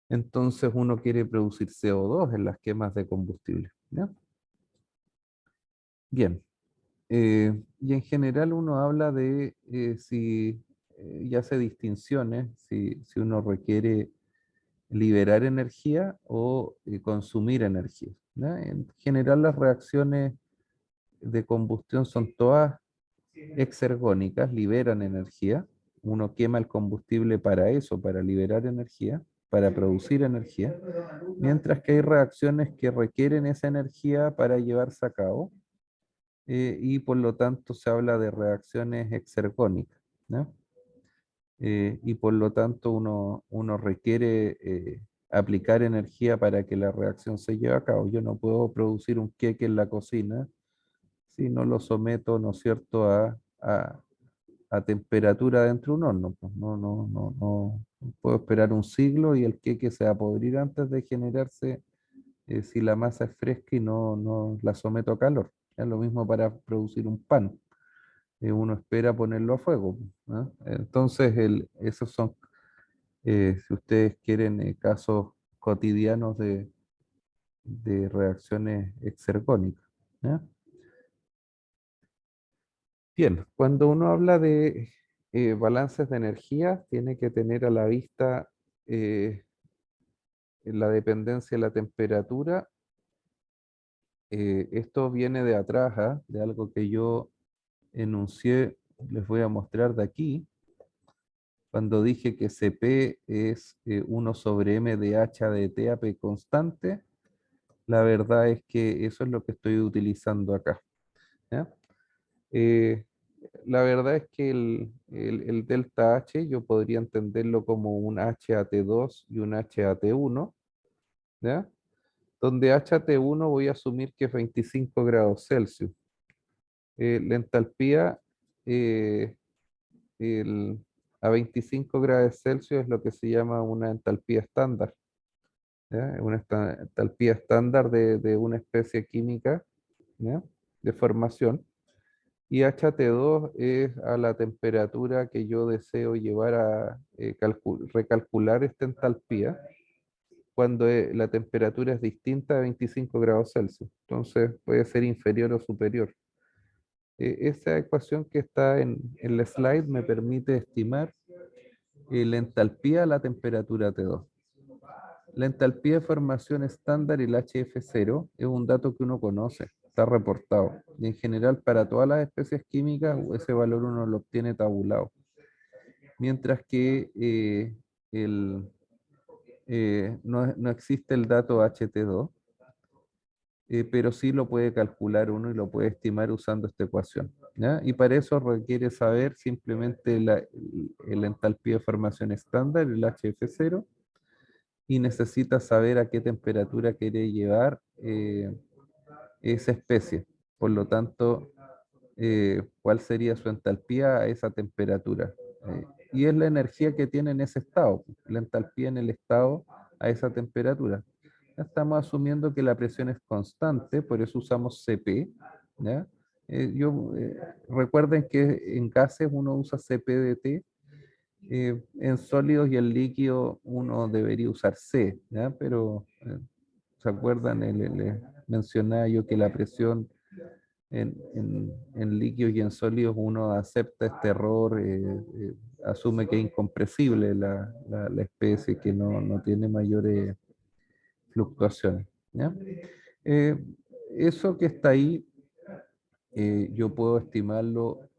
Entonces uno quiere producir CO2 en las quemas de combustible. ¿Ya? Bien. Y en general uno habla de si y hace distinciones, si uno requiere liberar energía o consumir energía. ¿Ya? En general las reacciones de combustión son todas exergónicas, liberan energía. Uno quema el combustible para eso, para liberar energía, para producir energía, mientras que hay reacciones que requieren esa energía para llevarse a cabo y por lo tanto se habla de reacciones exergónicas, ¿no? Y por lo tanto uno requiere aplicar energía para que la reacción se lleve a cabo. Yo no puedo producir un queque en la cocina si no lo someto, ¿no es cierto?, a temperatura dentro de un horno. Pues no puedo esperar un siglo y el queque se va a podrir antes de generarse si la masa es fresca y no la someto a calor. Es lo mismo para producir un pan. Uno espera ponerlo a fuego. ¿No? Entonces, esos son, si ustedes quieren, casos cotidianos de reacciones exergónicas. ¿Ya? Bien, cuando uno habla de balances de energía, tiene que tener a la vista la dependencia de la temperatura. Esto viene de atrás, ¿ah? De algo que yo enuncié, les voy a mostrar de aquí, cuando dije que Cp es 1 sobre m de h de TAP constante, la verdad es que eso es lo que estoy utilizando acá. ¿Ya? Eh, la verdad es que el delta H yo podría entenderlo como un HAT2 y un HAT1, ¿ya? Donde HAT1 voy a asumir que es 25 grados Celsius. La entalpía eh, el- a 25 grados Celsius es lo que se llama una entalpía estándar, ¿ya? Una entalpía estándar de una especie química, ¿ya? De formación. Y HT2 es a la temperatura que yo deseo llevar a recalcular esta entalpía cuando la temperatura es distinta a 25 grados Celsius. Entonces puede ser inferior o superior. Esa ecuación que está en la slide me permite estimar la entalpía a la temperatura T2. La entalpía de formación estándar, el HF0, es un dato que uno conoce, está reportado. Y en general, para todas las especies químicas, ese valor uno lo obtiene tabulado. Mientras que no existe el dato HT2, pero sí lo puede calcular uno y lo puede estimar usando esta ecuación. ¿Ya? Y para eso requiere saber simplemente la entalpía de formación estándar, el HF0, y necesita saber a qué temperatura quiere llevar esa especie. Por lo tanto, cuál sería su entalpía a esa temperatura. Y es la energía que tiene en ese estado, la entalpía en el estado a esa temperatura. Ya estamos asumiendo que la presión es constante, por eso usamos Cp. ¿Ya? Recuerden que en gases uno usa Cp de T, en sólidos y en líquido uno debería usar C, ¿ya? Pero ¿se acuerdan? Les mencionaba yo que la presión en líquidos y en sólidos uno acepta este error, asume que es incompresible la especie, que no tiene mayores fluctuaciones. ¿Ya? Eh, Eso que está ahí, yo puedo estimarlo,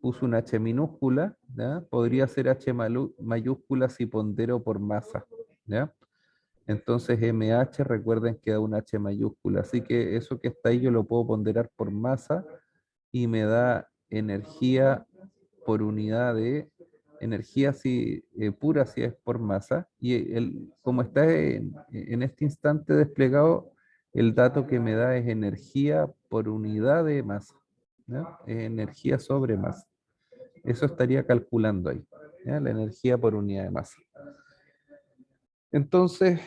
puse una H minúscula, ¿ya? Podría ser H mayúscula si pondero por masa, ¿ya? Entonces MH, recuerden que da una H mayúscula, así que eso que está ahí yo lo puedo ponderar por masa y me da energía por unidad de energía pura si es por masa, y como está en este instante desplegado, el dato que me da es energía por unidad de masa, ¿ya? Energía sobre masa. Eso estaría calculando ahí, ¿ya? La energía por unidad de masa. Entonces,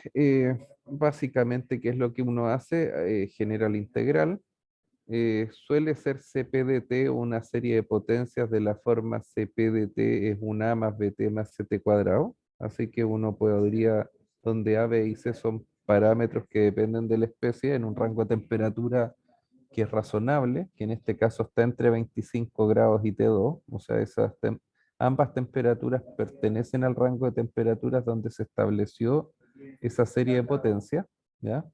básicamente, ¿qué es lo que uno hace? Genera la integral. Suele ser CP de t una serie de potencias de la forma CP de t es un A más BT más CT cuadrado. Así que uno podría, donde A, B y C son parámetros que dependen de la especie en un rango de temperatura que es razonable, que en este caso está entre 25 grados y T2, o sea, ambas temperaturas pertenecen al rango de temperaturas donde se estableció esa serie de potencias, ¿ya?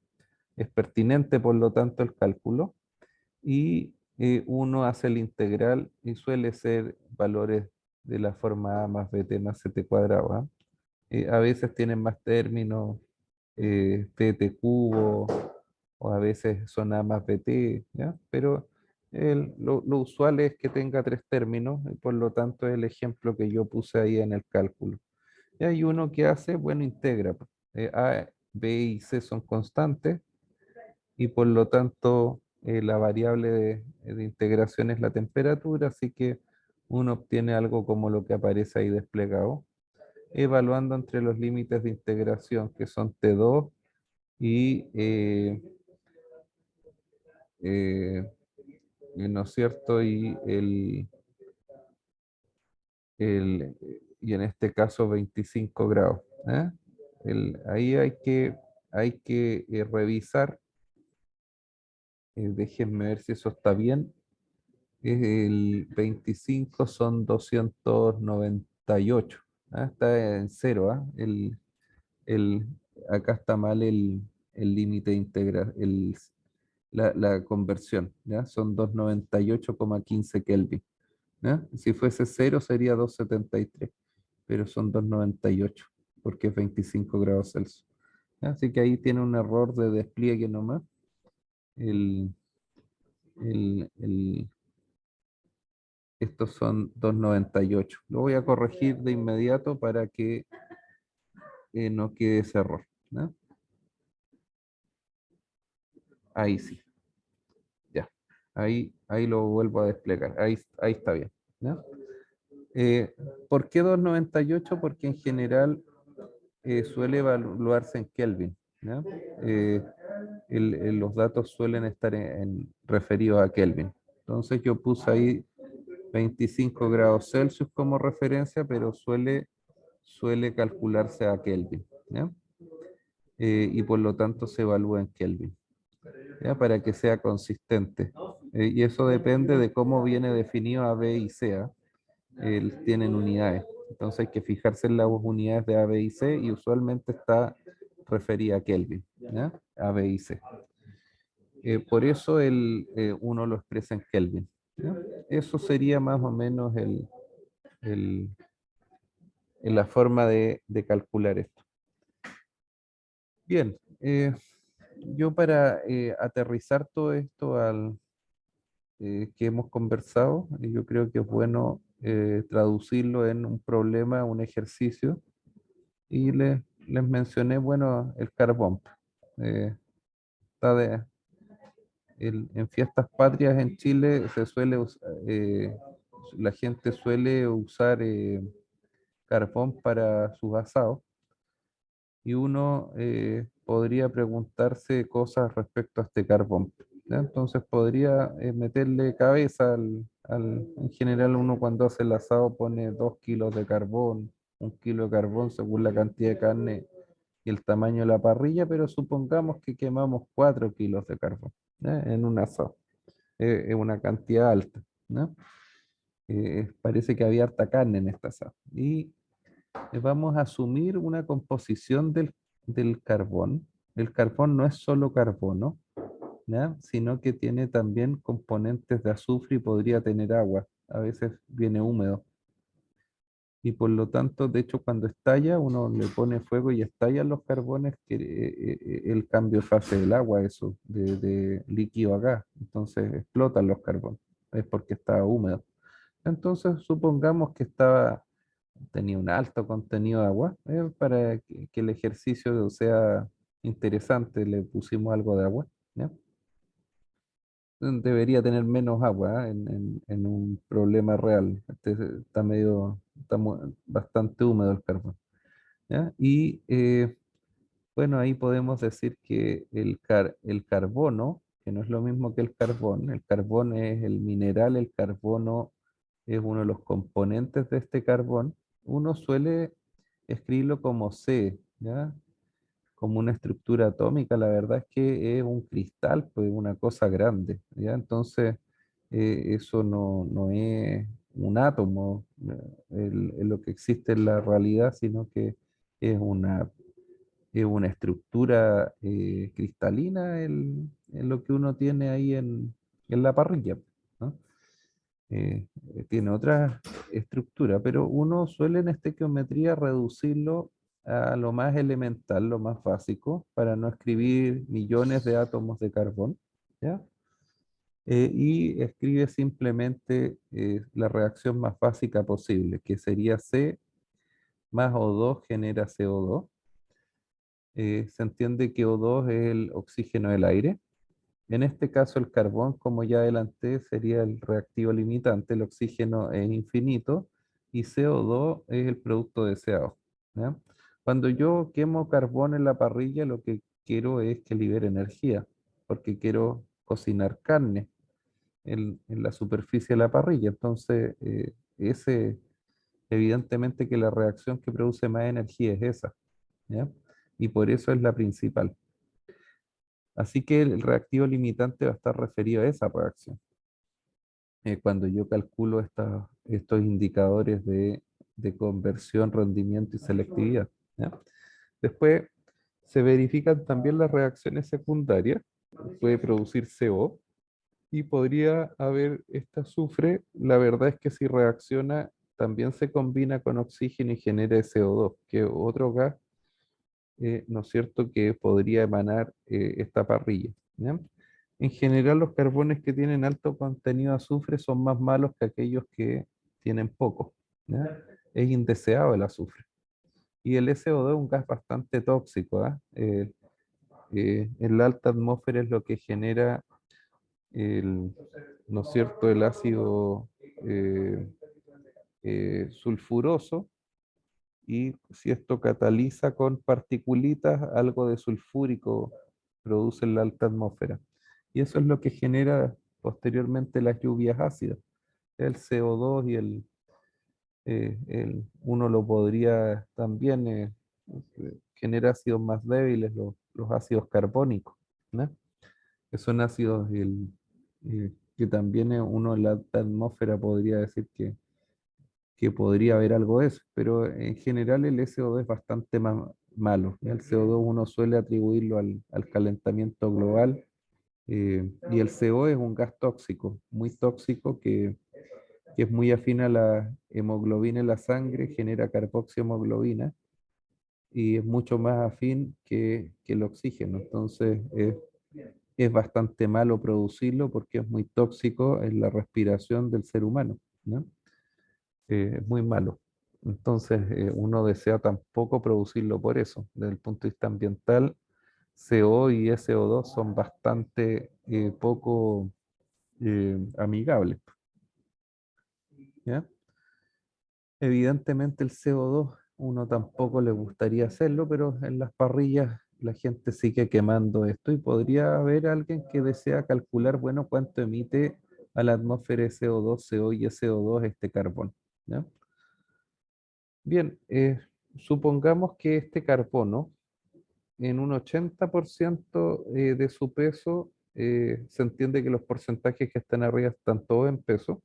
Es pertinente, por lo tanto, el cálculo y uno hace el integral y suele ser valores de la forma A más BT más CT cuadrado. ¿Ah? A veces tienen más términos, TT cubo, o a veces son A más BT, ¿ya? Pero lo usual es que tenga tres términos, y por lo tanto es el ejemplo que yo puse ahí en el cálculo. Y hay uno que hace, bueno, integra. A, B y C son constantes, y por lo tanto la variable de integración es la temperatura, así que uno obtiene algo como lo que aparece ahí desplegado, evaluando entre los límites de integración que son T2 y, ¿no es cierto? Y en este caso 25 grados. ¿Eh? Ahí hay que revisar, déjenme ver si eso está bien. El 25 son 298. ¿Ah? Está en cero. ¿Ah? El, acá está mal el límite de la conversión. ¿ya? Son 298,15 Kelvin. ¿ya? Si fuese cero sería 273, pero son 298 porque es 25 grados Celsius. ¿ya? Así que ahí tiene un error de despliegue nomás. El, el, Estos son 298. Lo voy a corregir de inmediato para que no quede ese error. ¿no? Ahí sí, ya. Ahí lo vuelvo a desplegar. Ahí está bien. ¿no? ¿Por qué 298? Porque en general suele evaluarse en Kelvin. ¿no? Eh, los datos suelen estar referidos a Kelvin. Entonces yo puse ahí 25 grados Celsius como referencia, pero suele calcularse a Kelvin, ¿ya? Y por lo tanto se evalúa en Kelvin, ¿ya? Para que sea consistente. Y eso depende de cómo viene definido A, B y C. ¿ah? Tienen unidades. Entonces hay que fijarse en las unidades de A, B y C y usualmente está referida a Kelvin, ¿ya? A, B y C. Por eso uno lo expresa en Kelvin. ¿ya? Eso sería más o menos el, la forma de calcular esto. Bien, yo para aterrizar todo esto que hemos conversado, yo creo que es bueno traducirlo en un problema, un ejercicio, y les mencioné, bueno, el carbón. Eh, está en fiestas patrias en Chile la gente suele usar carbón para sus asados y uno podría preguntarse cosas respecto a este carbón. ¿ya? Entonces podría meterle cabeza en general uno cuando hace el asado pone 2 kilos de carbón, 1 kilo de carbón según la cantidad de carne y el tamaño de la parrilla, pero supongamos que quemamos 4 kilos de carbón ¿ya? En un asado. Es una cantidad alta. ¿no? Parece que había harta carne en esta asado. Y vamos a asumir una composición del carbón. El carbón no es solo carbono, ¿ya? Sino que tiene también componentes de azufre y podría tener agua. A veces viene húmedo. Y por lo tanto, de hecho, cuando estalla, uno le pone fuego y estallan los carbones, que, el cambio de fase del agua, eso, de líquido a gas. Entonces explotan los carbones. Es porque estaba húmedo. Entonces, supongamos que estaba tenía un alto contenido de agua. Para que el ejercicio sea interesante, le pusimos algo de agua, ¿ya? Debería tener menos agua, en un problema real. Está bastante húmedo el carbón, ¿ya? Y bueno, ahí podemos decir que el carbono, que no es lo mismo que el carbón es el mineral, el carbono es uno de los componentes de este carbón. Uno suele escribirlo como C, ¿ya? Como una estructura atómica. La verdad es que es un cristal, pues una cosa grande, ¿ya? Entonces, eso no es un átomo, lo que existe en la realidad, sino que es una estructura cristalina, en lo que uno tiene ahí en la parrilla, ¿no? Tiene otra estructura, pero uno suele en estequiometría reducirlo a lo más elemental, lo más básico, para no escribir millones de átomos de carbón, ¿ya? Y escribe simplemente la reacción más básica posible, que sería C más O2 genera CO2. Se entiende que O2 es el oxígeno del aire. En este caso, el carbón, como ya adelanté, sería el reactivo limitante. El oxígeno es infinito y CO2 es el producto deseado, ¿ya? Cuando yo quemo carbón en la parrilla, lo que quiero es que libere energía, porque quiero cocinar carne en la superficie de la parrilla. Entonces, evidentemente que la reacción que produce más energía es esa, ¿ya? Y por eso es la principal. Así que el reactivo limitante va a estar referido a esa reacción. Cuando yo calculo estos indicadores de conversión, rendimiento y selectividad, ¿ya? Después se verifican también las reacciones secundarias. Puede producir CO y podría haber este azufre. La verdad es que si reacciona, también se combina con oxígeno y genera CO2, que es otro gas, ¿no es cierto?, que podría emanar esta parrilla, ¿ya? En general, los carbones que tienen alto contenido de azufre son más malos que aquellos que tienen poco, ¿ya? Es indeseado el azufre. Y el SO2 es un gas bastante tóxico, ¿ah? En la alta atmósfera es lo que genera el, ¿no es cierto?, el ácido eh, sulfuroso, y si esto cataliza con particulitas, algo de sulfúrico produce en la alta atmósfera. Y eso es lo que genera posteriormente las lluvias ácidas. El CO2 y uno lo podría también generar ácidos más débiles, los ácidos carbónicos, ¿no? Que son ácidos que también uno en la alta atmósfera podría decir que podría haber algo de eso, pero en general el SO2 es bastante más malo, ¿ya? El CO2 uno suele atribuirlo al calentamiento global, y el CO es un gas tóxico, muy tóxico, que es muy afín a la hemoglobina en la sangre, genera carboxiemoglobina y es mucho más afín que el oxígeno. Entonces es bastante malo producirlo porque es muy tóxico en la respiración del ser humano, ¿no? Es muy malo. Entonces, uno desea tampoco producirlo por eso. Desde el punto de vista ambiental, CO y SO2 son bastante poco amigables, ¿ya? Evidentemente el CO2 uno tampoco le gustaría hacerlo, pero en las parrillas la gente sigue quemando esto y podría haber alguien que desea calcular, bueno, cuánto emite a la atmósfera CO2, CO y SO2 este carbón, ¿ya? Bien, supongamos que este carbono, en un 80% de su peso, se entiende que los porcentajes que están arriba están todos en peso.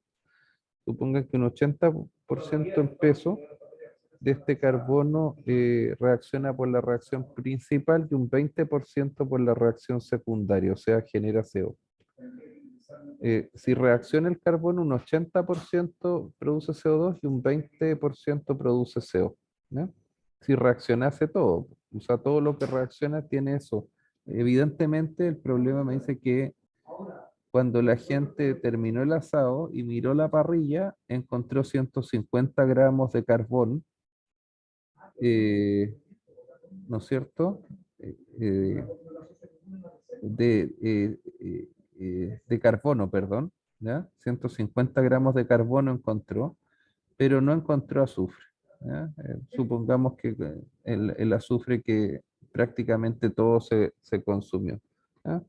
Supongan que un 80% en peso de este carbono reacciona por la reacción principal y un 20% por la reacción secundaria, o sea, genera CO. Si reacciona el carbono, un 80% produce CO2 y un 20% produce CO, ¿no? Si reaccionase todo, o sea, todo lo que reacciona tiene eso. Evidentemente, el problema me dice que cuando la gente terminó el asado y miró la parrilla, encontró 150 gramos de carbón, eh, ¿no es cierto? Eh, de carbono, perdón, ¿ya? 150 gramos de carbono encontró, pero no encontró azufre, ¿ya? Supongamos que el azufre que prácticamente todo se consumió, ¿ya?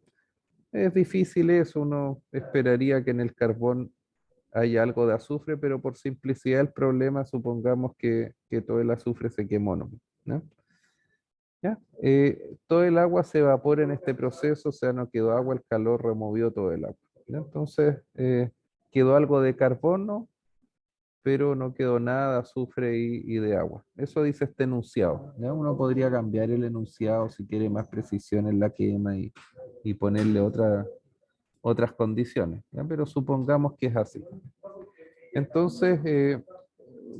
Es difícil eso, uno esperaría que en el carbón haya algo de azufre, pero por simplicidad del problema supongamos que todo el azufre se quemó, ¿no? ¿Ya? Todo el agua se evapora en este proceso, o sea, no quedó agua, el calor removió todo el agua, ¿ya? Entonces, quedó algo de carbono, pero no quedó nada de azufre y de agua. Eso dice este enunciado, ¿ya? Uno podría cambiar el enunciado si quiere más precisión en la quema y ponerle otras condiciones, ¿ya? Pero supongamos que es así. Entonces,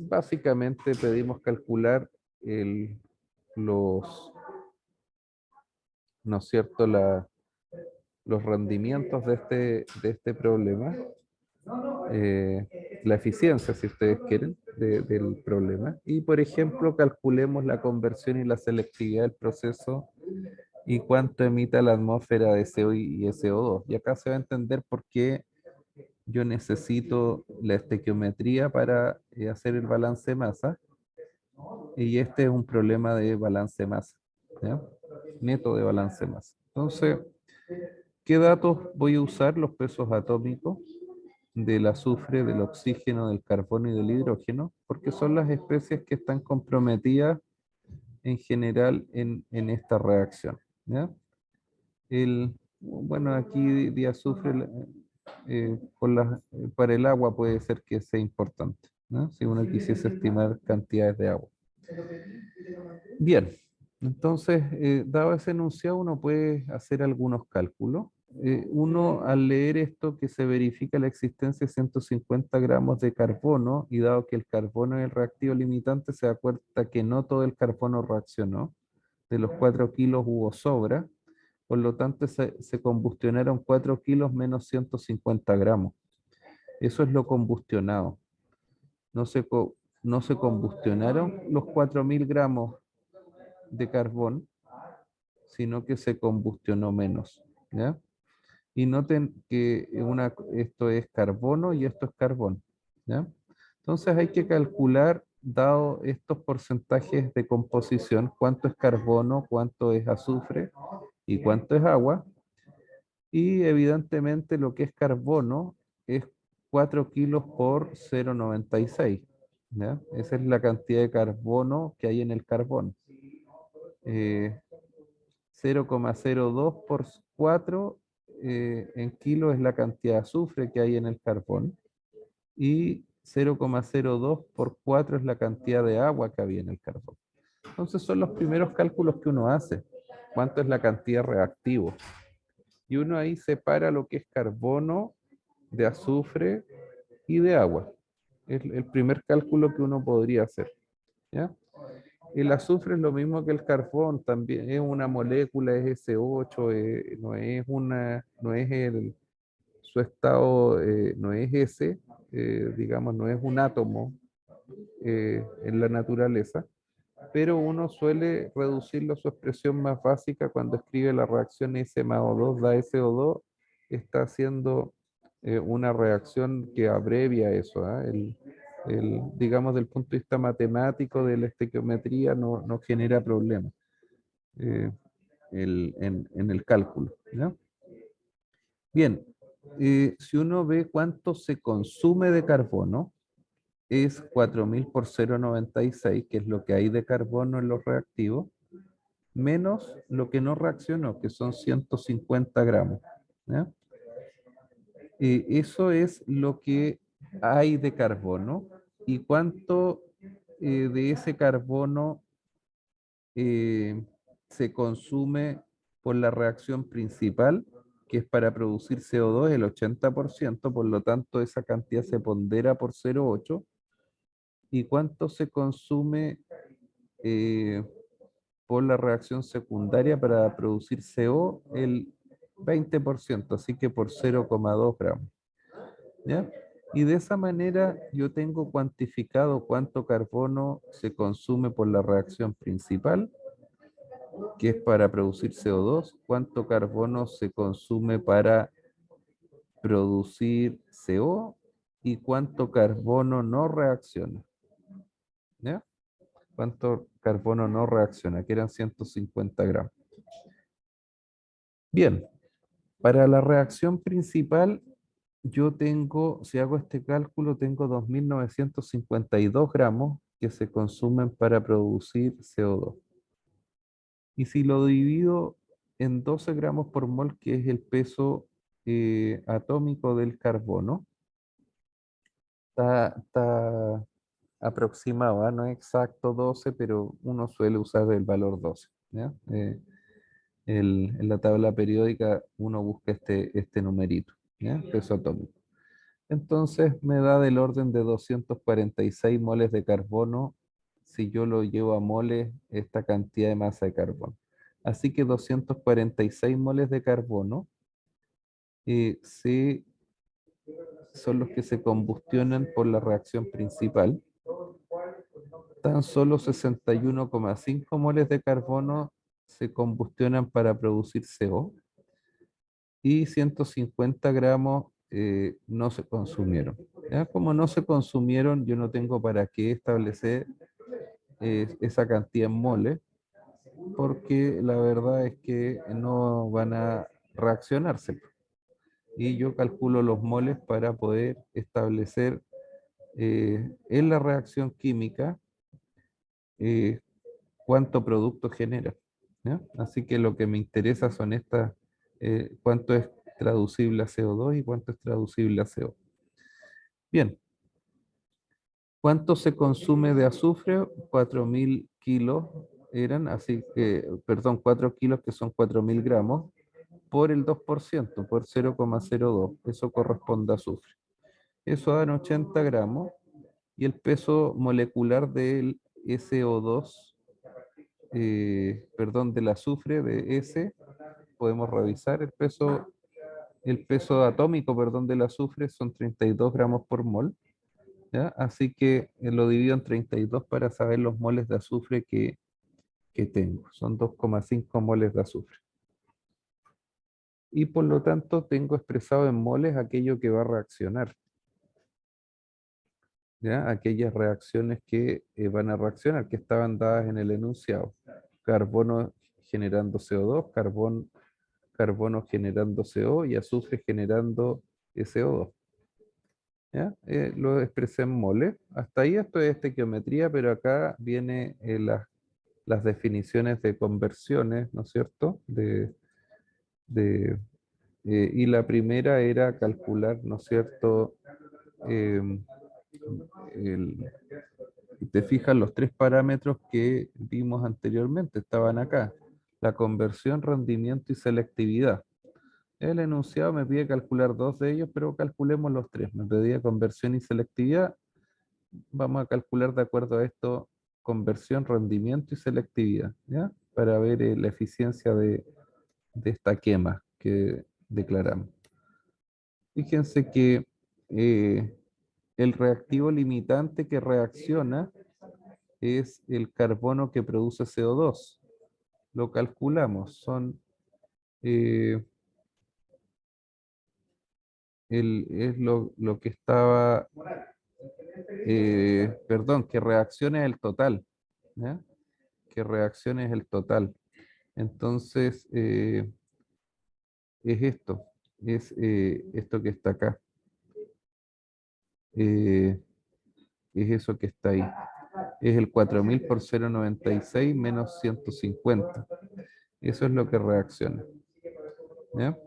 básicamente pedimos calcular los, ¿no es cierto?, los rendimientos de este problema, la eficiencia, si ustedes quieren, del problema. Y, por ejemplo, calculemos la conversión y la selectividad del proceso y cuánto emite la atmósfera de CO y SO2. Y acá se va a entender por qué yo necesito la estequiometría para hacer el balance de masa. Y este es un problema de balance de masa, ¿ya? Neto de balance de masa. Entonces, ¿qué datos voy a usar? Los pesos atómicos del azufre, del oxígeno, del carbono y del hidrógeno, porque son las especies que están comprometidas en general en esta reacción, ¿ya? Bueno, aquí de azufre para el agua puede ser que sea importante, ¿no? Si uno quisiese estimar cantidades de agua. Bien, entonces, dado ese enunciado, uno puede hacer algunos cálculos. Uno, al leer esto, que se verifica la existencia de 150 gramos de carbono, y dado que el carbono es el reactivo limitante, se da cuenta que no todo el carbono reaccionó. De los 4 kilos hubo sobra, por lo tanto se combustionaron 4 kilos menos 150 gramos. Eso es lo combustionado. No se combustionaron los 4.000 gramos de carbón, sino que se combustionó menos, ¿ya? Y noten que esto es carbono y esto es carbón, ¿ya? Entonces hay que calcular, dado estos porcentajes de composición, cuánto es carbono, cuánto es azufre y cuánto es agua. Y evidentemente lo que es carbono es 4 kilos por 0,96, ¿ya? Esa es la cantidad de carbono que hay en el carbón. 0,02 por 4 en kilos es la cantidad de azufre que hay en el carbón, y 0,02 por 4 es la cantidad de agua que había en el carbón. Entonces son los primeros cálculos que uno hace. ¿Cuánto es la cantidad de reactivo? Y uno ahí separa lo que es carbono, de azufre y de agua. Es el primer cálculo que uno podría hacer, ¿ya? El azufre es lo mismo que el carbón, también es una molécula, es S8, no es su estado, no es ese, digamos, no es un átomo en la naturaleza, pero uno suele reducirlo a su expresión más básica cuando escribe la reacción S más O2 da SO2, está haciendo una reacción que abrevia eso, ¿ah? Digamos, del punto de vista matemático de la estequiometría no genera problemas en el cálculo, ¿ya? Bien, si uno ve cuánto se consume de carbono, es 4.000 por 0,96, que es lo que hay de carbono en los reactivos, menos lo que no reaccionó, que son 150 gramos, ¿ya? Eso es lo que hay de carbono, y cuánto de ese carbono se consume por la reacción principal, que es para producir CO2, el 80%, por lo tanto esa cantidad se pondera por 0,8, y cuánto se consume por la reacción secundaria para producir CO, 20%, así que por 0,2 gramos. ¿Ya? Y de esa manera yo tengo cuantificado cuánto carbono se consume por la reacción principal, que es para producir CO2, cuánto carbono se consume para producir CO y cuánto carbono no reacciona. ¿Ya? Cuánto carbono no reacciona, que eran 150 gramos. Bien, para la reacción principal, yo tengo, si hago este cálculo, tengo 2.952 gramos que se consumen para producir CO2. Y si lo divido en 12 gramos por mol, que es el peso atómico del carbono, está aproximado, ¿ah? No es exacto 12, pero uno suele usar el valor 12. ¿Ya? En la tabla periódica uno busca este numerito, ¿ya? Peso atómico. Entonces me da del orden de 246 moles de carbono si yo lo llevo a moles esta cantidad de masa de carbono. Así que 246 moles de carbono son los que se combustionan por la reacción principal. Tan solo 61,5 moles de carbono se combustionan para producir CO y 150 gramos no se consumieron. ¿Ya? Como no se consumieron, yo no tengo para qué establecer esa cantidad en moles, porque la verdad es que no van a reaccionarse. Y yo calculo los moles para poder establecer en la reacción química eh, cuánto producto genera. ¿Ya? Así que lo que me interesa son cuánto es traducible a CO2 y cuánto es traducible a CO. Bien, ¿cuánto se consume de azufre? 4.000 kilos eran, así que, perdón, 4 kilos que son 4.000 gramos por el 2%, por 0,02. Eso corresponde a azufre. Eso dan 80 gramos y el peso molecular del SO2, perdón, del azufre de S, podemos revisar el peso atómico, perdón, del azufre son 32 gramos por mol. ¿Ya? Así que lo divido en 32 para saber los moles de azufre que tengo. Son 2,5 moles de azufre. Y por lo tanto tengo expresado en moles aquello que va a reaccionar. ¿Ya? Aquellas reacciones que van a reaccionar, que estaban dadas en el enunciado. Carbono generando CO2, carbono generando CO y azufre generando SO2. ¿Ya? Lo expresé en moles. Hasta ahí esto es estequiometría, pero acá viene las definiciones de conversiones, ¿no es cierto? Y la primera era calcular, ¿no es cierto? Em, el- Te fijas, los tres parámetros que vimos anteriormente estaban acá. La conversión, rendimiento y selectividad. El enunciado me pide calcular dos de ellos, pero calculemos los tres. Me pedía conversión y selectividad. Vamos a calcular de acuerdo a esto conversión, rendimiento y selectividad, ¿ya? Para ver la eficiencia de esta quema que declaramos. Fíjense que el reactivo limitante que reacciona es el carbono que produce CO2. Lo calculamos, eh, es lo que estaba, perdón, que reacciona es el total, ¿ya? Que reaccione es el total. Entonces, es esto que está acá. Eh, es eso que está ahí. Es el 4.000 por 0,96 menos 150. Eso es lo que reacciona. ¿Ya?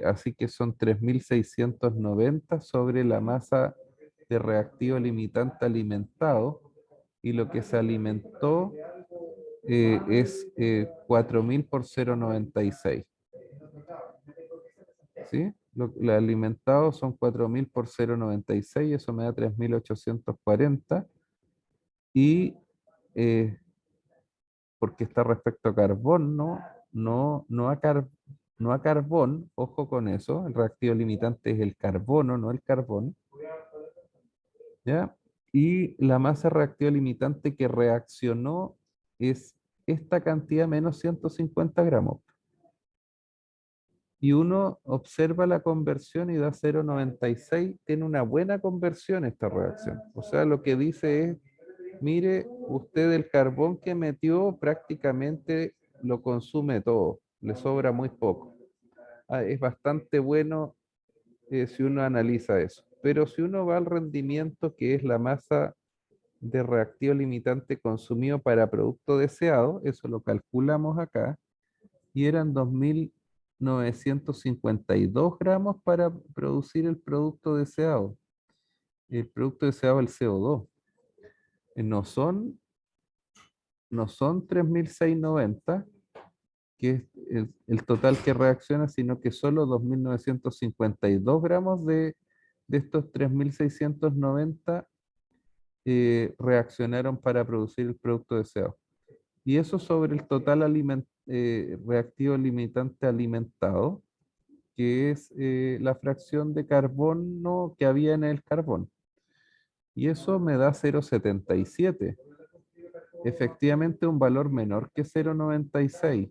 Así que son 3.690 sobre la masa de reactivo limitante alimentado, y lo que se alimentó es 4.000 por 0,96. ¿Sí? Lo alimentado son 4.000 por 0,96, eso me da 3.840. Y porque está respecto a carbono, no a carbón, ojo con eso, el reactivo limitante es el carbono, no el carbón, ¿ya? Y la masa reactiva limitante que reaccionó es esta cantidad menos 150 gramos. Y uno observa la conversión y da 0,96, tiene una buena conversión esta reacción. O sea, lo que dice es, mire, usted el carbón que metió prácticamente lo consume todo, le sobra muy poco. Es bastante bueno si uno analiza eso. Pero si uno va al rendimiento, que es la masa de reactivo limitante consumido para producto deseado, eso lo calculamos acá, y eran 2.952 gramos para producir el producto deseado. El producto deseado, el CO2. No son, no son 3.690, que es el total que reacciona, sino que solo 2.952 gramos de estos 3.690 reaccionaron para producir el producto deseado. Y eso sobre el total reactivo limitante alimentado, que es la fracción de carbono que había en el carbón. Y eso me da 0,77. Efectivamente un valor menor que 0,96.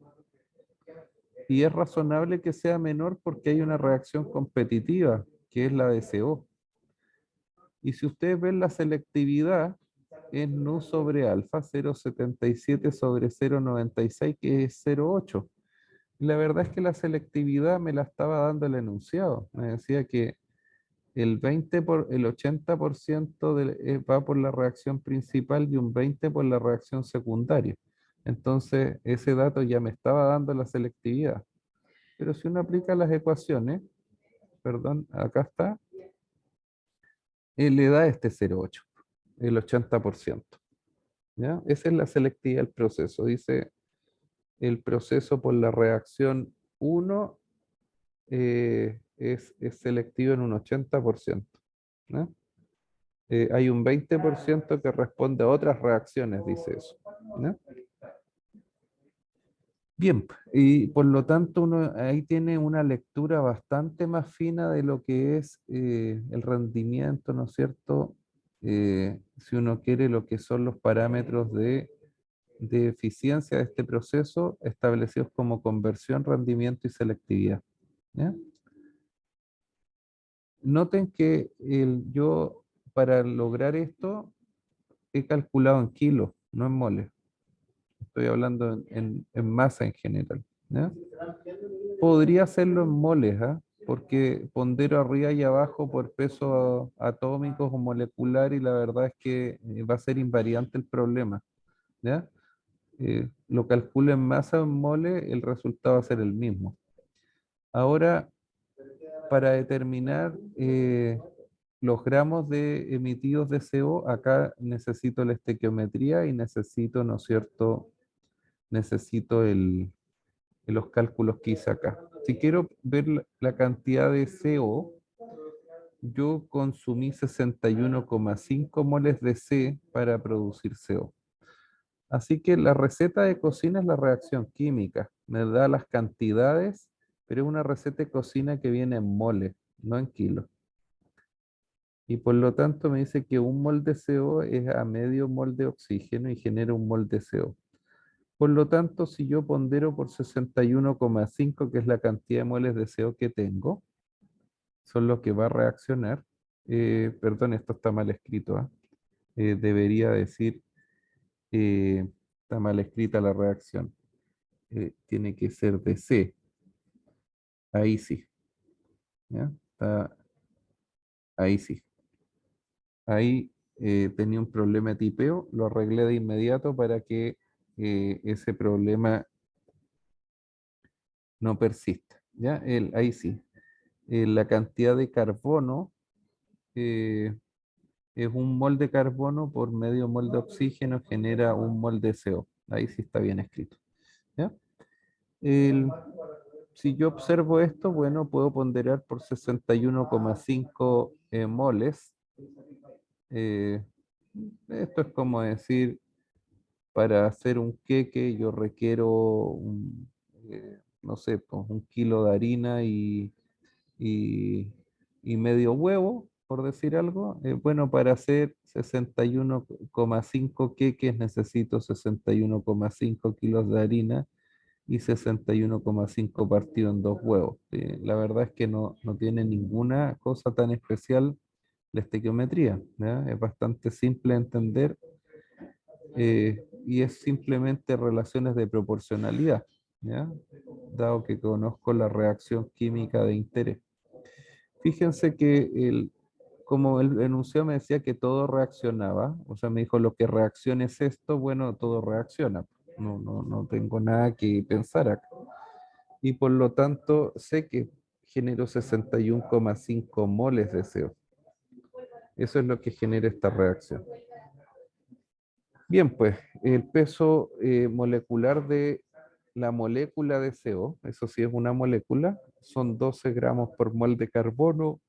Y es razonable que sea menor porque hay una reacción competitiva, que es la de CO. Y si ustedes ven la selectividad, es nu sobre alfa, 0,77 sobre 0,96, que es 0,8. Y la verdad es que la selectividad me la estaba dando el enunciado. Me decía que el 80% va por la reacción principal y un 20% por la reacción secundaria. Entonces, ese dato ya me estaba dando la selectividad. Pero si uno aplica las ecuaciones, perdón, acá está, le da este 0,8, el 80%. ¿Ya? Esa es la selectividad del proceso. Dice, el proceso por la reacción 1 es selectivo en un 80%. ¿No? Hay un 20% que responde a otras reacciones, dice eso. ¿No? Bien, y por lo tanto uno ahí tiene una lectura bastante más fina de lo que es el rendimiento, ¿no es cierto? Si uno quiere lo que son los parámetros de eficiencia de este proceso establecidos como conversión, rendimiento y selectividad. ¿Ya? Noten que yo para lograr esto he calculado en kilos, no en moles. Estoy hablando en masa en general. ¿Ya? Podría hacerlo en moles, ¿ah? Porque pondero arriba y abajo por peso atómicos o molecular y la verdad es que va a ser invariante el problema. ¿Ya? Lo calculo en masa o en mole, el resultado va a ser el mismo. Ahora, para determinar los gramos de emitidos de CO, acá necesito la estequiometría y necesito, ¿no es cierto? Necesito los cálculos que hice acá. Si quiero ver la cantidad de CO, yo consumí 61,5 moles de C para producir CO. Así que la receta de cocina es la reacción química. Me da las cantidades, pero es una receta de cocina que viene en moles, no en kilos. Y por lo tanto me dice que un mol de CO es a medio mol de oxígeno y genera un mol de CO. Por lo tanto, si yo pondero por 61,5, que es la cantidad de moles de CO que tengo, son los que va a reaccionar. Perdón, esto está mal escrito. ¿Ah? Debería decir, está mal escrita la reacción. Tiene que ser de C. Ahí sí. ¿Ya? Ahí sí. Ahí tenía un problema de tipeo, lo arreglé de inmediato para que ese problema no persista. ¿Ya? Ahí sí. La cantidad de carbono eh, es un mol de carbono por medio mol de oxígeno genera un mol de CO. Ahí sí está bien escrito. ¿Ya? El- si yo observo esto, bueno, puedo ponderar por 61,5 moles. Eh, Esto es como decir, para hacer un queque yo requiero no sé, pues, 1 kilo de harina y medio huevo, por decir algo. Bueno, para hacer 61,5 queques necesito 61,5 kilos de harina y 61,5 partido en 2 huevos. La verdad es que no tiene ninguna cosa tan especial la estequiometría, ¿ya? Es bastante simple de entender, y es simplemente relaciones de proporcionalidad, ¿ya? Dado que conozco la reacción química de interés. Fíjense que como el enunciado me decía que todo reaccionaba, o sea, me dijo lo que reacciona es esto, bueno, todo reacciona. No tengo nada que pensar acá. Y por lo tanto, sé que genero 61,5 moles de CO. Eso es lo que genera esta reacción. Bien, pues el peso molecular de la molécula de CO, eso sí es una molécula, son 12 gramos por mol de carbono,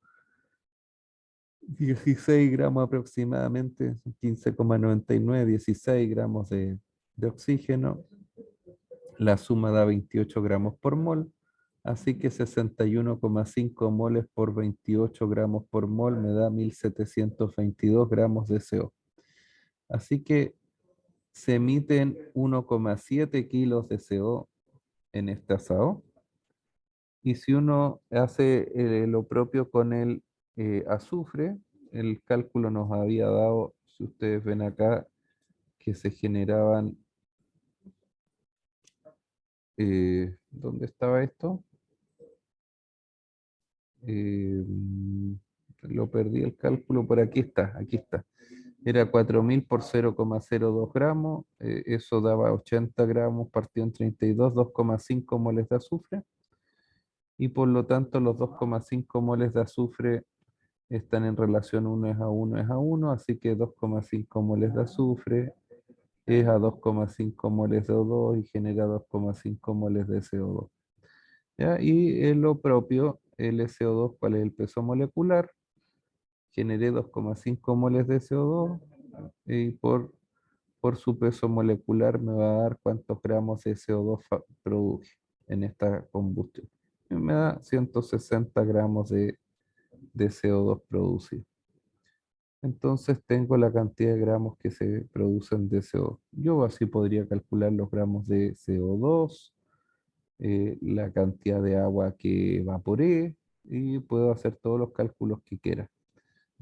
16 gramos aproximadamente, 15,99, 16 gramos de oxígeno. La suma da 28 gramos por mol, así que 61,5 moles por 28 gramos por mol me da 1722 gramos de CO. Así que se emiten 1,7 kilos de CO en este asado. Y si uno hace lo propio con el azufre, el cálculo nos había dado, si ustedes ven acá, que se generaban, ¿dónde estaba esto? Eh, lo perdí el cálculo, por aquí está, aquí está. Era 4.000 por 0,02 gramos, eso daba 80 gramos partido en 32, 2,5 moles de azufre, y por lo tanto los 2,5 moles de azufre están en relación 1 es a 1 es a 1, así que 2,5 moles de azufre es a 2,5 moles de O2 y genera 2,5 moles de CO2. ¿Ya? Y en lo propio, el SO2, ¿cuál es el peso molecular? Generé 2,5 moles de CO2 y por su peso molecular me va a dar cuántos gramos de CO2 produje en esta combustión. Y me da 160 gramos de CO2 producido. Entonces tengo la cantidad de gramos que se producen de CO2. Yo así podría calcular los gramos de CO2, la cantidad de agua que evaporé y puedo hacer todos los cálculos que quiera.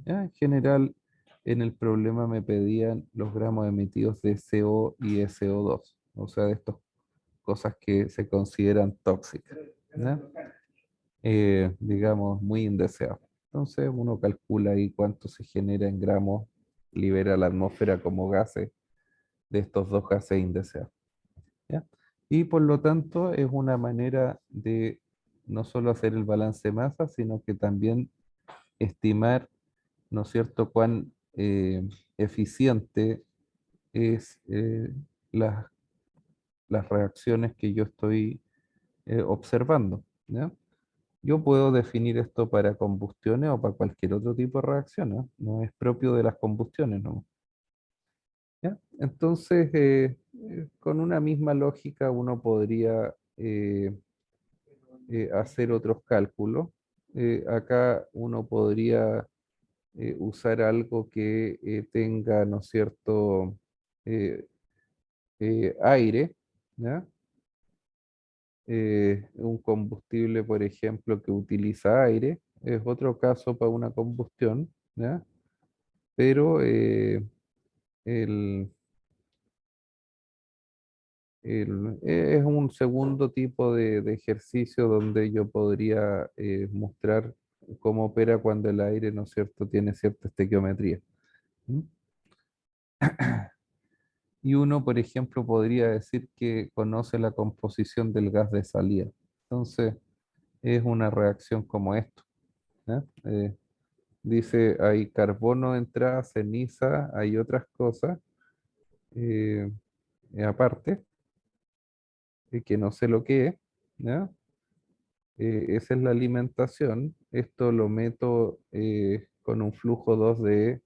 ¿Ya? En general, en el problema me pedían los gramos emitidos de CO y SO2, o sea, de estas cosas que se consideran tóxicas, ¿ya? Digamos, muy indeseables. Entonces uno calcula ahí cuánto se genera en gramos, libera la atmósfera como gases de estos dos gases indeseables, ¿ya? Y por lo tanto es una manera de no solo hacer el balance de masa, sino que también estimar, ¿no es cierto?, cuán eficiente es las reacciones que yo estoy observando, ¿ya? Yo puedo definir esto para combustiones o para cualquier otro tipo de reacción, ¿no? No es propio de las combustiones, ¿no? ¿Ya? Entonces, con una misma lógica uno podría hacer otros cálculos. Acá uno podría usar algo que tenga, ¿no es cierto?, eh, aire, ¿ya? Un combustible, por ejemplo, que utiliza aire, es otro caso para una combustión, ¿ya? Pero el, es un segundo tipo de ejercicio donde yo podría mostrar cómo opera cuando el aire, ¿no es cierto?, tiene cierta estequiometría. ¿Mm? Y uno, por ejemplo, podría decir que conoce la composición del gas de salida. Entonces, es una reacción como esto, ¿ya? Dice, hay carbono de entrada, ceniza, hay otras cosas eh, aparte, que no sé lo que es, ¿ya? Esa es la alimentación. Esto lo meto con un flujo 2 de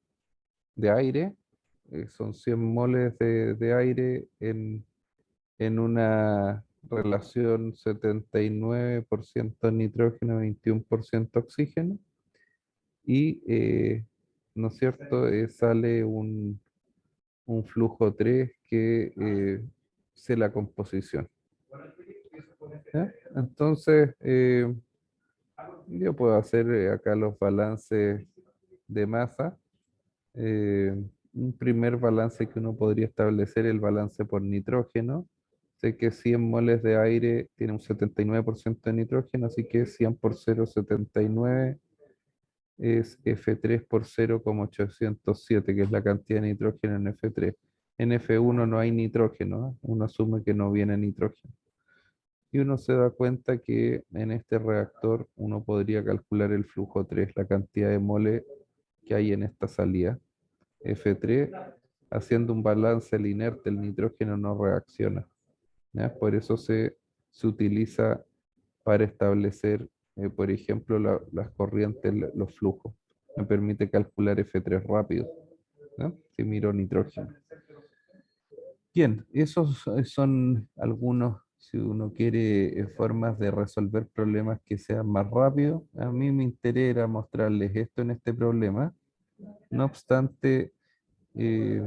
aire. Son 100 moles de aire en una relación 79% nitrógeno, 21% oxígeno, y, ¿no es cierto? Sale un flujo 3 que sé la composición. ¿Ya? Entonces, yo puedo hacer acá los balances de masa. Un primer balance que uno podría establecer, el balance por nitrógeno. Sé que 100 moles de aire tiene un 79% de nitrógeno, así que 100 por 0,79 es F3 por 0,807, que es la cantidad de nitrógeno en F3. En F1 no hay nitrógeno, ¿eh? Uno asume que no viene nitrógeno. Y uno se da cuenta que en este reactor uno podría calcular el flujo 3, la cantidad de mole que hay en esta salida. F3, haciendo un balance el inerte, el nitrógeno no reacciona. ¿Ya? Por eso se utiliza para establecer, por ejemplo, las corrientes, los flujos. Me permite calcular F3 rápido, ¿no? Si miro nitrógeno. Bien, esos son algunos, si uno quiere, formas de resolver problemas que sean más rápidos. A mí mi interés era mostrarles esto en este problema. No obstante, que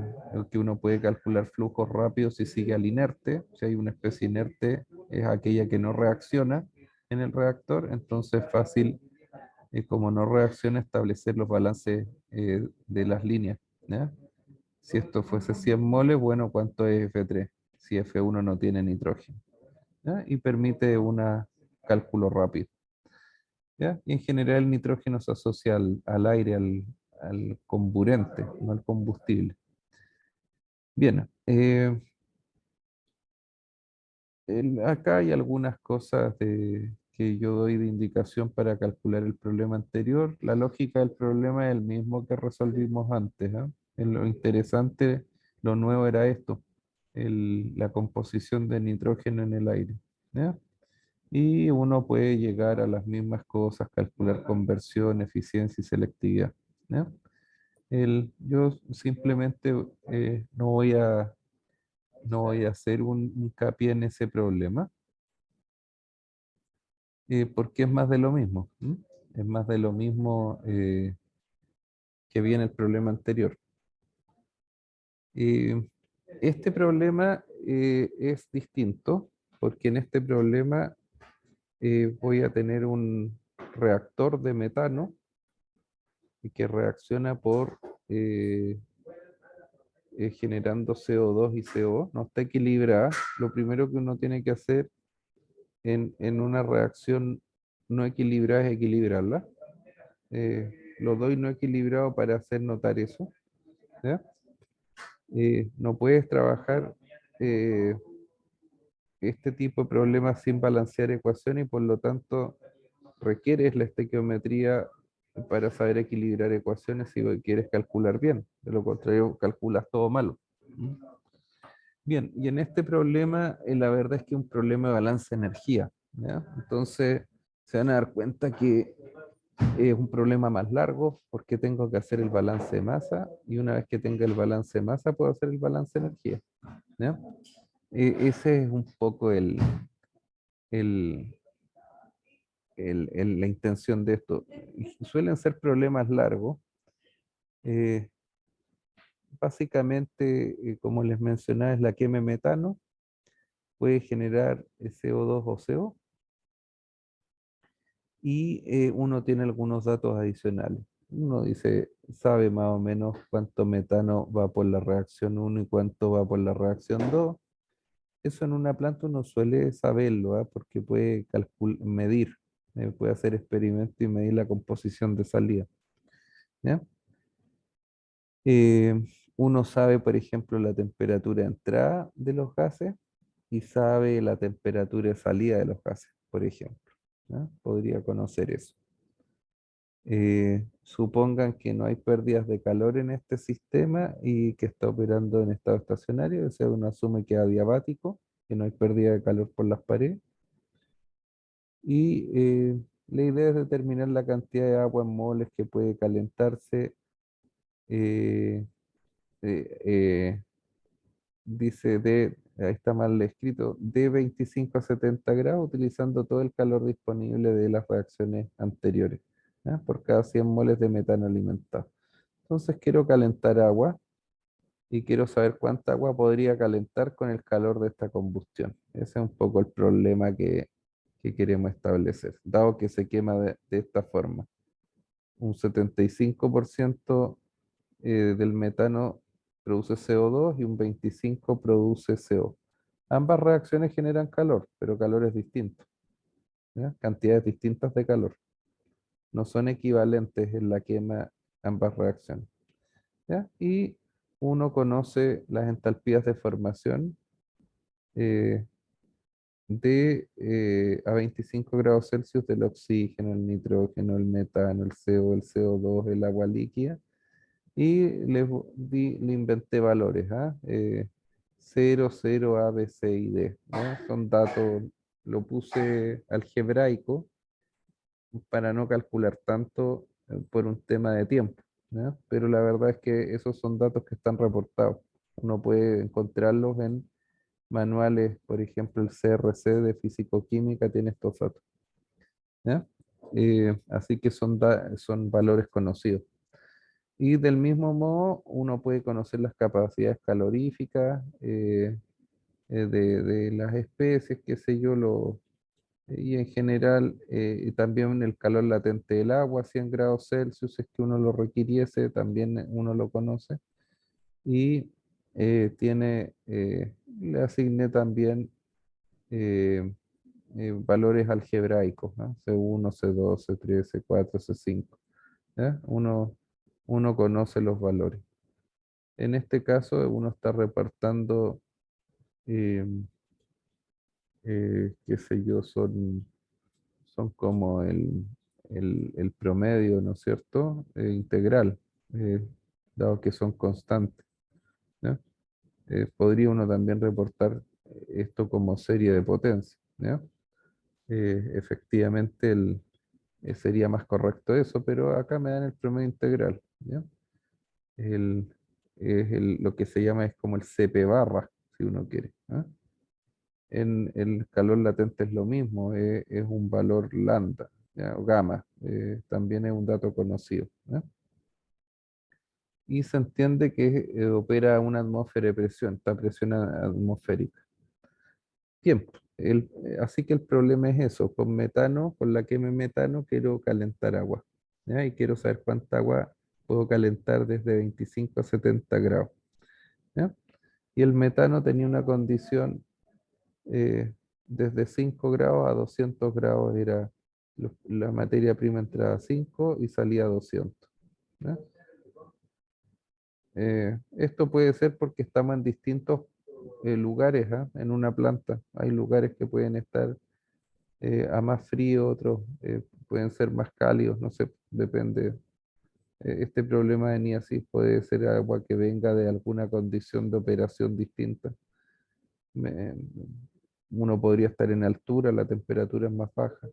uno puede calcular flujos rápidos si sigue al inerte. Si hay una especie inerte, es aquella que no reacciona en el reactor, entonces es fácil, como no reacciona, establecer los balances de las líneas, ¿ya? Si esto fuese 100 moles, bueno, ¿cuánto es F3? Si F1 no tiene nitrógeno, ¿ya? Y permite un cálculo rápido, ¿ya? Y en general el nitrógeno se asocia al aire, al comburente, no al combustible. Bien, acá hay algunas cosas que yo doy de indicación para calcular el problema anterior. La lógica del problema es el mismo que resolvimos antes, ¿ah? Lo interesante, lo nuevo era esto, la composición de nitrógeno en el aire, ¿ya? Y uno puede llegar a las mismas cosas, calcular conversión, eficiencia y selectividad, ¿ya? Yo simplemente no voy a hacer un hincapié en ese problema, porque es más de lo mismo. ¿M? Es más de lo mismo que viene el problema anterior. Eh, este problema es distinto, porque en este problema voy a tener un reactor de metano que reacciona por generando CO2 y CO. No está equilibrada. Lo primero que uno tiene que hacer en una reacción no equilibrada es equilibrarla. Lo doy no equilibrado para hacer notar eso, ¿ya? No puedes trabajar eh, este tipo de problemas sin balancear ecuaciones y por lo tanto requieres la estequiometría para saber equilibrar ecuaciones si quieres calcular bien. De lo contrario, calculas todo malo. Bien, y en este problema, la verdad es que es un problema de balance de energía, ¿ya? Entonces, se van a dar cuenta que es un problema más largo porque tengo que hacer el balance de masa y una vez que tenga el balance de masa puedo hacer el balance de energía, ¿ya? Ese es un poco el- la intención de esto. Y suelen ser problemas largos. eh, Básicamente, como les mencionaba, es la quema de metano, puede generar CO2 o CO, y uno tiene algunos datos adicionales. Uno dice, sabe más o menos cuánto metano va por la reacción 1 y cuánto va por la reacción 2. Eso en una planta uno suele saberlo, ¿ah? Porque puede medir, puede hacer experimentos y medir la composición de salida, ¿ya? Eh, Uno sabe, por ejemplo, la temperatura de entrada de los gases y sabe la temperatura de salida de los gases, por ejemplo, ¿ya? Podría conocer eso. Supongan que no hay pérdidas de calor en este sistema y que está operando en estado estacionario, o sea, uno asume que es adiabático, que no hay pérdida de calor por las paredes. Y la idea es determinar la cantidad de agua en moles que puede calentarse. eh, eh, eh, Dice ahí está mal escrito, de 25 a 70 grados, utilizando todo el calor disponible de las reacciones anteriores, ¿ya? Por cada 100 moles de metano alimentado. Entonces quiero calentar agua y quiero saber cuánta agua podría calentar con el calor de esta combustión. Ese es un poco el problema que queremos establecer, dado que se quema de esta forma. Un 75% del metano produce CO2 y un 25% produce CO. Ambas reacciones generan calor, pero calores distintos, ¿ya? Cantidades distintas de calor. No son equivalentes en la quema ambas reacciones, ¿ya? Y uno conoce las entalpías de formación eh, a 25 grados Celsius del oxígeno, el nitrógeno, el metano, el CO, el CO2, el agua líquida. Y le inventé valores, ¿ah? 0, 0, A, B, C y D, ¿ya? Son datos, lo puse algebraico para no calcular tanto por un tema de tiempo, ¿ya? Pero la verdad es que esos son datos que están reportados. Uno puede encontrarlos en manuales, por ejemplo, el CRC de Físico-Química tiene estos datos, ¿ya? Así que son valores conocidos. Y del mismo modo, uno puede conocer las capacidades caloríficas de las especies, qué sé yo, y en general y también el calor latente del agua, 100 grados Celsius, es que uno lo requiriese, también uno lo conoce. Y le asigné también eh, valores algebraicos, ¿no? C1, C2, C3, C4, C5. ¿Ya? Uno conoce los valores. En este caso, uno está repartando, eh, qué sé yo, son como el promedio, ¿no es cierto? Integral, eh, dado que son constantes, ¿ya? Podría uno también reportar esto como serie de potencia, ¿ya? Efectivamente, sería más correcto eso, pero acá me dan el promedio integral, ¿ya? El, lo que se llama es como el CP barra, si uno quiere, ¿ah? En el calor latente es lo mismo, es un valor lambda, ¿ya? O gamma, también es un dato conocido, ¿ya? Y se entiende que opera a una atmósfera de presión, está presión atmosférica. Bien, así que el problema es eso, con metano, con la quema de metano quiero calentar agua, ¿ya? Y quiero saber cuánta agua puedo calentar desde 25 a 70 grados, ¿ya? Y el metano tenía una condición desde 5 grados a 200 grados, era la materia prima entraba a 5 y salía a 200, ¿ya? Esto puede ser porque estamos en distintos lugares, ¿ah? En una planta. Hay lugares que pueden estar a más frío, otros pueden ser más cálidos, no sé, depende. Este problema de niasis puede ser agua que venga de alguna condición de operación distinta. Me- Uno podría estar en altura, la temperatura es más baja.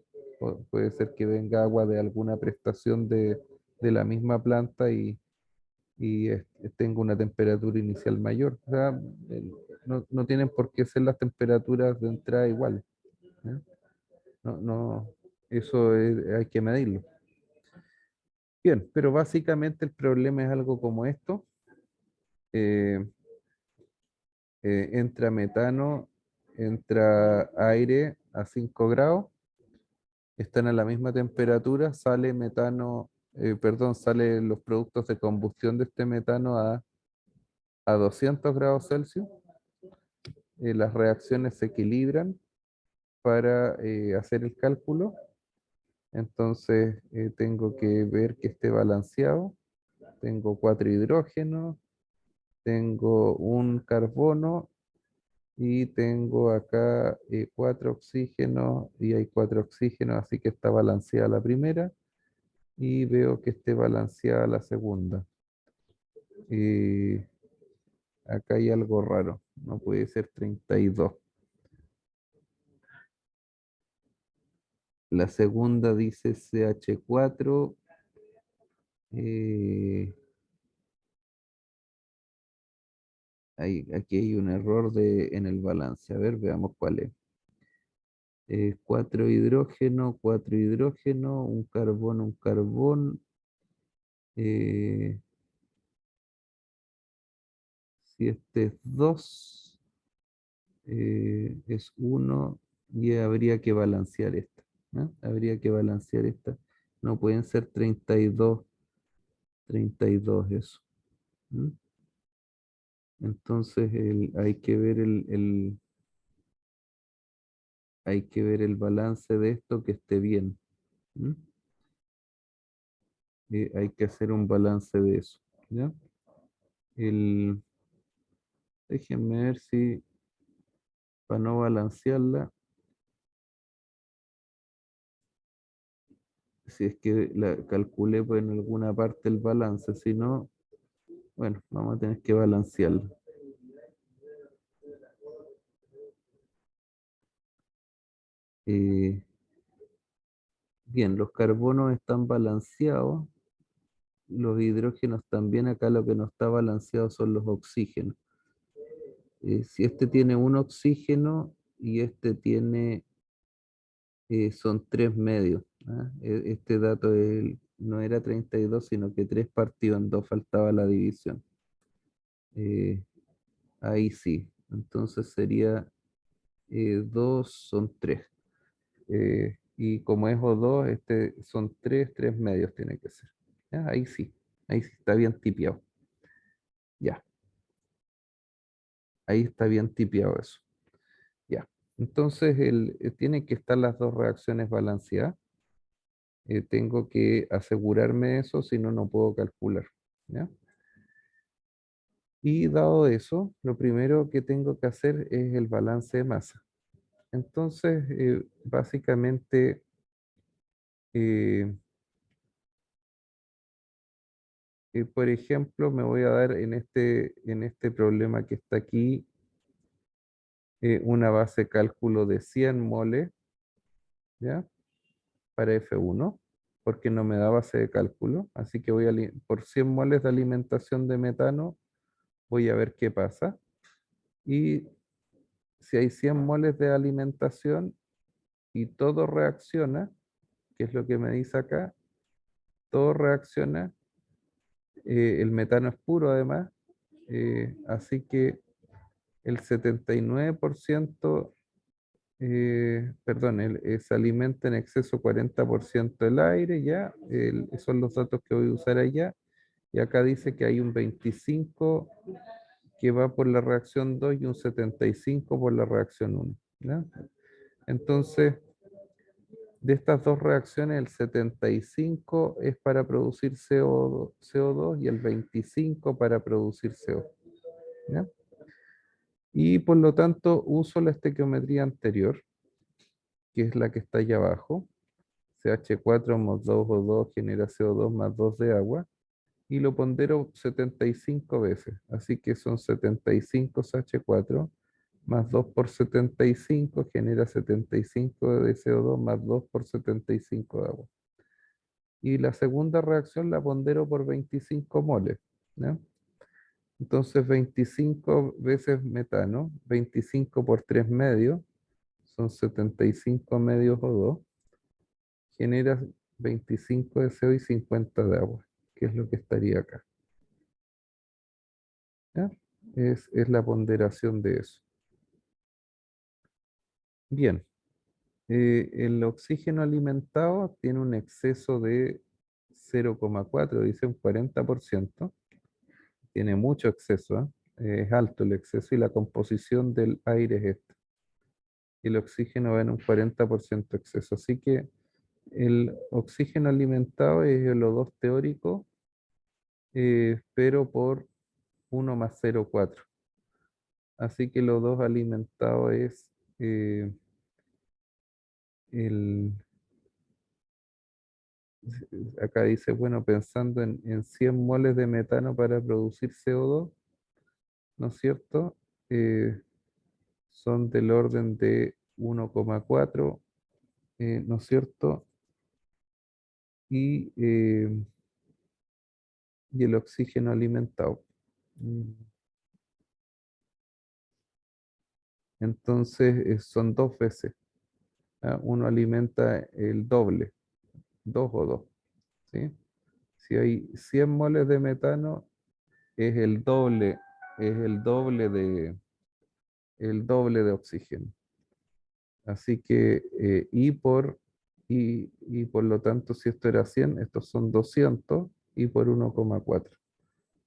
Puede ser que venga agua de alguna prestación de la misma planta y tenga una temperatura inicial mayor. O sea, no tienen por qué ser las temperaturas de entrada iguales, ¿ya? No, hay que medirlo. Bien, pero básicamente el problema es algo como esto. eh, Entra metano, entra aire a 5 grados, están a la misma temperatura, sale metano, perdón, salen los productos de combustión de este metano a 200 grados Celsius. Las reacciones se equilibran para hacer el cálculo. Entonces tengo que ver que esté balanceado. Tengo 4 hidrógenos, tengo un carbono y tengo acá 4 oxígenos y hay 4 oxígenos, así que está balanceada la primera y veo que esté balanceada la segunda. Y acá hay algo raro, no puede ser 32. La segunda dice CH4. eh, Aquí hay un error en el balance. A ver, veamos cuál es. 4 hidrógeno, un carbón. eh, si este es 2, es 1 y habría que balancear esta, ¿no? Habría que balancear esta. No pueden ser 32 eso. ¿Mm? Entonces hay que ver el balance de esto que esté bien. ¿Mm? Hay que hacer un balance de eso. ¿Ya? El, Déjenme ver si, para no balancearla, si es que la calculé pues, en alguna parte el balance, si no, bueno, vamos a tener que balancearla. Eh, Bien, los carbonos están balanceados, los hidrógenos también, acá lo que no está balanceado son los oxígenos. Si este tiene un oxígeno y este tiene, son 3 medios. ¿Ah? Este dato no era 32 sino que 3 partido en 2 faltaba la división. Eh, Ahí sí, entonces sería 2 son 3. Y como es O2, este son 3 medios tiene que ser. ¿Ya? Ahí sí está bien tipiado. Ya, ahí está bien tipiado eso. Ya. Entonces tienen que estar las dos reacciones balanceadas. Tengo que asegurarme de eso, si no, no puedo calcular. ¿Ya? Y dado eso, lo primero que tengo que hacer es el balance de masa. Entonces, básicamente, eh, por ejemplo, me voy a dar en este problema que está aquí, una base de cálculo de 100 moles, ¿ya? Para F1, porque no me da base de cálculo, así que por 100 moles de alimentación de metano, voy a ver qué pasa. Y si hay 100 moles de alimentación y todo reacciona, que es lo que me dice acá, todo reacciona, el metano es puro además, así que el 79%, perdón, se alimenta en exceso 40% del aire, ya, son los datos que voy a usar allá, y acá dice que hay un 25 que va por la reacción 2 y un 75 por la reacción 1, ¿ya? Entonces, de estas dos reacciones, el 75 es para producir CO2 y el 25 para producir CO. ¿Ya? Y por lo tanto uso la estequiometría anterior, que es la que está allá abajo. CH4 más 2O2 genera CO2 más 2 de agua. Y lo pondero 75 veces. Así que son 75 CH4 más 2 por 75 genera 75 de CO2 más 2 por 75 de agua. Y la segunda reacción la pondero por 25 moles. ¿Ya? Entonces 25 veces metano, 25 por 3 medios, son 75 medios O2, genera 25 de CO y 50 de agua, que es lo que estaría acá. ¿Ya? Es la ponderación de eso. Bien, el oxígeno alimentado tiene un exceso de 0,4, dice un 40%. Tiene mucho exceso, ¿eh? Es alto el exceso y la composición del aire es esta. Y el oxígeno va en un 40% exceso. Así que el oxígeno alimentado es el O2 teórico, pero por 1 más 0,4. Así que el O2 alimentado es eh, el... Acá dice, bueno, pensando en 100 moles de metano para producir CO2, ¿no es cierto? Son del orden de 1,4, ¿no es cierto? Y, eh, y el oxígeno alimentado. Mm. Entonces son dos veces. ¿Ah? Uno alimenta el doble, 2 o 2. ¿Sí? Si hay 100 moles de metano, es el doble de oxígeno. Así que, y por lo tanto, si esto era 100, estos son 200 y por 1,4.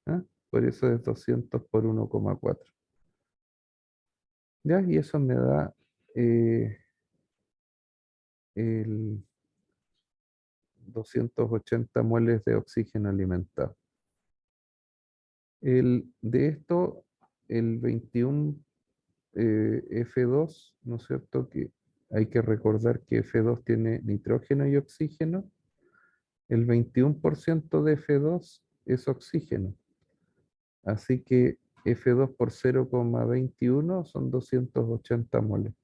¿Ah? Por eso es 200 por 1,4. ¿Ya? Y eso me da el 280 moles de oxígeno alimentado. De esto, el 21 F2, ¿no es cierto? Que hay que recordar que F2 tiene nitrógeno y oxígeno. El 21% de F2 es oxígeno. Así que F2 por 0,21 son 280 moles.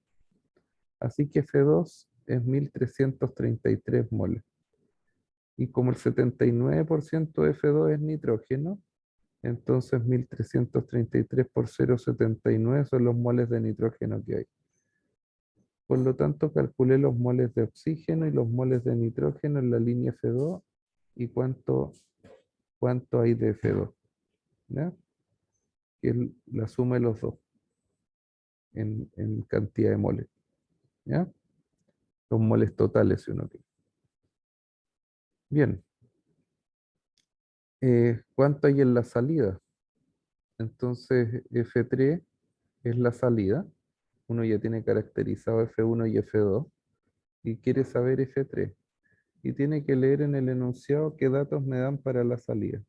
Así que F2 es 1333 moles. Y como el 79% de F2 es nitrógeno, entonces 1333 por 0,79 son los moles de nitrógeno que hay. Por lo tanto, calculé los moles de oxígeno y los moles de nitrógeno en la línea F2 y cuánto hay de F2. ¿Ya? Que es la suma de los dos en cantidad de moles. ¿Ya? Los moles totales, si uno quiere. Bien. ¿Cuánto hay en la salida? Entonces, F3 es la salida. Uno ya tiene caracterizado F1 y F2 y quiere saber F3. Y tiene que leer en el enunciado qué datos me dan para la salida.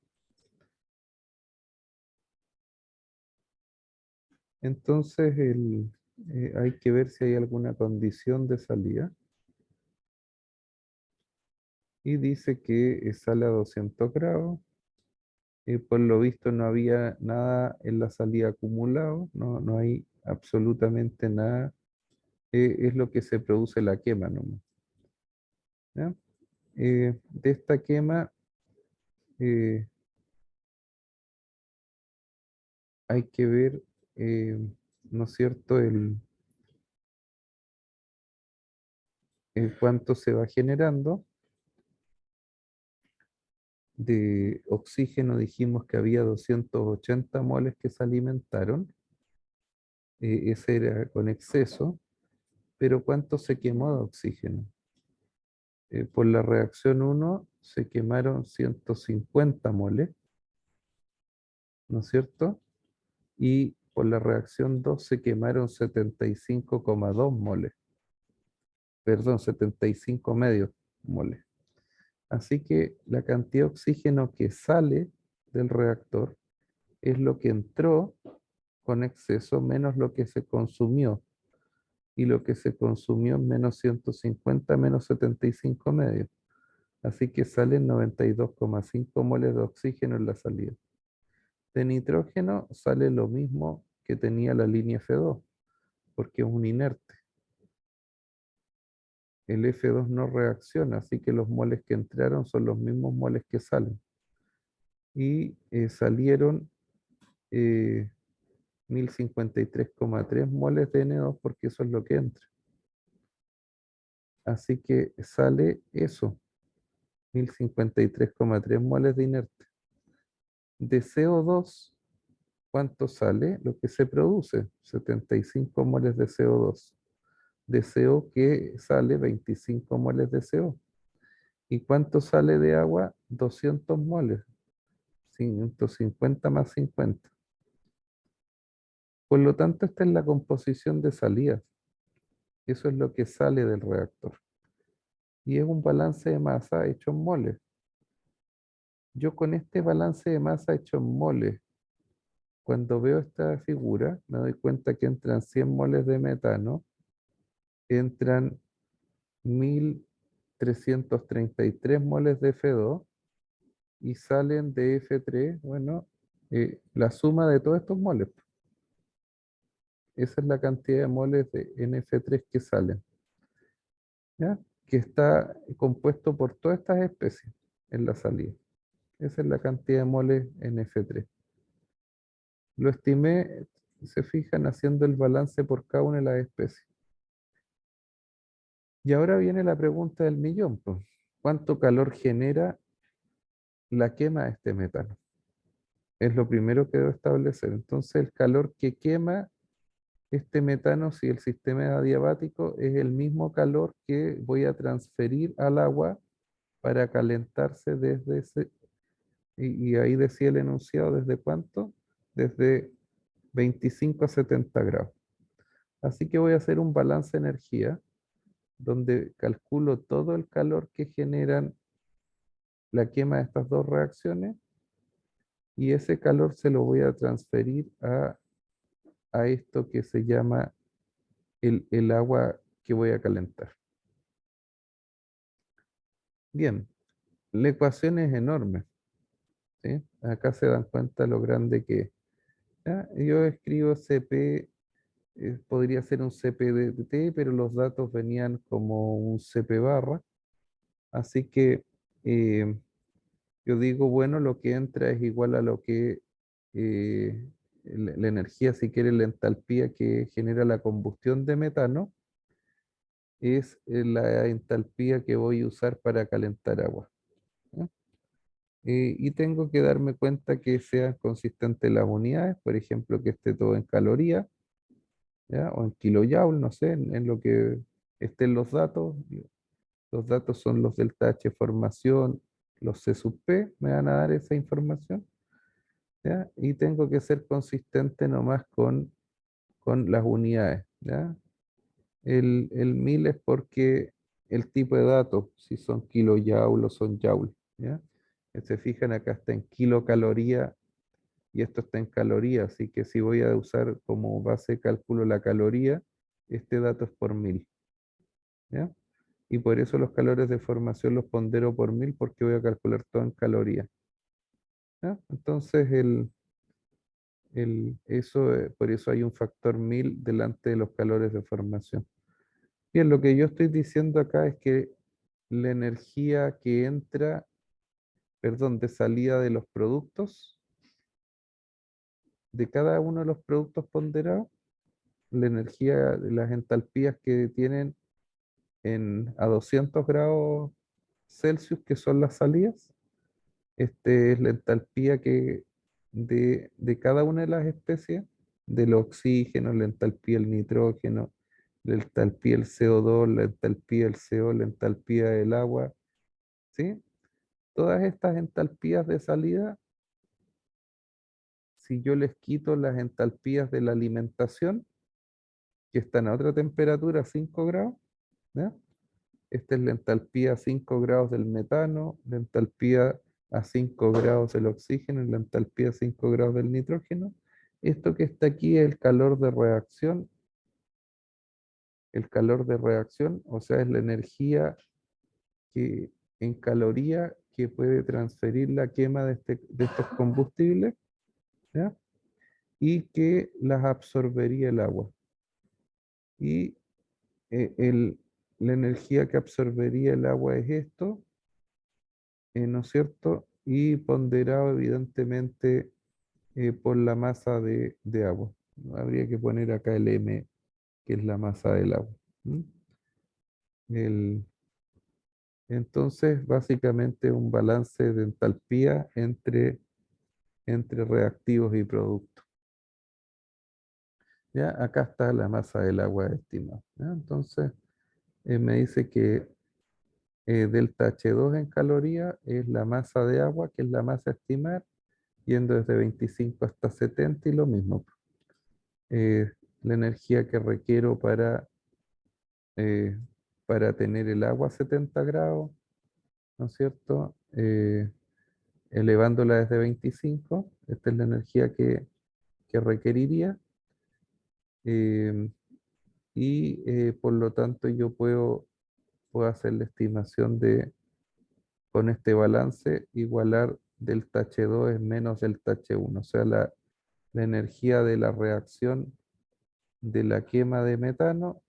Entonces, hay que ver si hay alguna condición de salida. Y dice que sale a 200 grados. Por lo visto no había nada en la salida acumulado, no hay absolutamente nada. Es lo que se produce la quema nomás. ¿Ya? De esta quema eh, hay que ver, ¿no es cierto?, el cuánto se va generando. De oxígeno dijimos que había 280 moles que se alimentaron. Ese era con exceso. Pero ¿cuánto se quemó de oxígeno? Por la reacción 1 se quemaron 150 moles, ¿no es cierto? Y por la reacción 2 se quemaron 75,2 moles. Perdón, 75 medios moles. Así que la cantidad de oxígeno que sale del reactor es lo que entró con exceso menos lo que se consumió. Y lo que se consumió menos 150 menos 75 medios. Así que salen 92,5 moles de oxígeno en la salida. De nitrógeno sale lo mismo que tenía la línea F2, porque es un inerte. El F2 no reacciona, así que los moles que entraron son los mismos moles que salen. Y salieron 1053,3 moles de N2 porque eso es lo que entra. Así que sale eso, 1053,3 moles de inerte. De CO2, ¿cuánto sale? Lo que se produce, 75 moles de CO2. De CO que sale 25 moles de CO. ¿Y cuánto sale de agua? 200 moles. 150 más 50. Por lo tanto, esta es la composición de salidas. Eso es lo que sale del reactor. Y es un balance de masa hecho en moles. Yo con este balance de masa hecho en moles, cuando veo esta figura, me doy cuenta que entran 100 moles de metano, entran 1333 moles de F2 y salen de F3, bueno, la suma de todos estos moles. Esa es la cantidad de moles de NF3 que salen, ¿ya? Que está compuesto por todas estas especies en la salida. Esa es la cantidad de moles NF3. Lo estimé Se fijan haciendo el balance por cada una de las especies. Y ahora viene la pregunta del millón, pues. ¿Cuánto calor genera la quema de este metano? Es lo primero que debo establecer. Entonces, el calor que quema este metano, si el sistema es adiabático, es el mismo calor que voy a transferir al agua para calentarse desde ese, y ahí decía el enunciado, ¿desde cuánto? Desde 25 a 70 grados. Así que voy a hacer un balance de energía donde calculo todo el calor que generan la quema de estas dos reacciones y ese calor se lo voy a transferir a esto que se llama el agua que voy a calentar. Bien, la ecuación es enorme, ¿sí? Acá se dan cuenta lo grande que es. ¿Ya? Yo escribo CP, podría ser un CP de T, pero los datos venían como un CP barra, así que eh, yo digo, bueno, lo que entra es igual a lo que la energía, si quiere, la entalpía que genera la combustión de metano, es la entalpía que voy a usar para calentar agua. ¿Ya? Y tengo que darme cuenta que sean consistentes las unidades, por ejemplo, que esté todo en calorías, ¿ya? O en kilojoule, no sé, en lo que estén los datos. Los datos son los delta H formación, los C sub P, me van a dar esa información. ¿Ya? Y tengo que ser consistente nomás con las unidades, ¿ya? El 1000 es porque el tipo de datos, si son kilojoule o son joule, ¿ya? Se fijan, acá está en kilocaloría y esto está en caloría, así que si voy a usar como base de cálculo la caloría, este dato es por 1000, ¿ya? Y por eso los calores de formación los pondero por 1000 porque voy a calcular todo en calorías, ¿ya? Entonces eso, por eso hay un factor 1000 delante de los calores de formación. Bien, lo que yo estoy diciendo acá es que la energía que entra, perdón, de salida de los productos, de cada uno de los productos ponderados, la energía de las entalpías que tienen a 200 grados Celsius, que son las salidas, es la entalpía de cada una de las especies, del oxígeno, la entalpía del nitrógeno, la entalpía del CO2, la entalpía del CO, la entalpía del agua, ¿sí? Todas estas entalpías de salida, si yo les quito las entalpías de la alimentación, que están a otra temperatura, 5 grados, ¿ya? Esta es la entalpía a 5 grados del metano, la entalpía a 5 grados del oxígeno y la entalpía a 5 grados del nitrógeno. Esto que está aquí es el calor de reacción. El calor de reacción, o sea, es la energía que en caloría que puede transferir la quema de estos combustibles, ¿ya? Y que las absorbería el agua. Y eh, el, la energía que absorbería el agua es esto, ¿no es cierto? Y ponderado evidentemente por la masa de agua. Habría que poner acá el M, que es la masa del agua. ¿Mm? Entonces, básicamente un balance de entalpía entre reactivos y productos. ¿Ya? Acá está la masa del agua estimada. ¿Ya? Entonces, me dice que delta H2 en calorías es la masa de agua, que es la masa a estimar, yendo desde 25 hasta 70 y lo mismo. Eh, la energía que requiero eh, para tener el agua a 70 grados, ¿no es cierto? Elevándola desde 25, esta es la energía que requeriría. eh, por lo tanto yo puedo hacer la estimación con este balance, igualar delta H2 es menos delta H1, o sea, la energía de la reacción de la quema de metano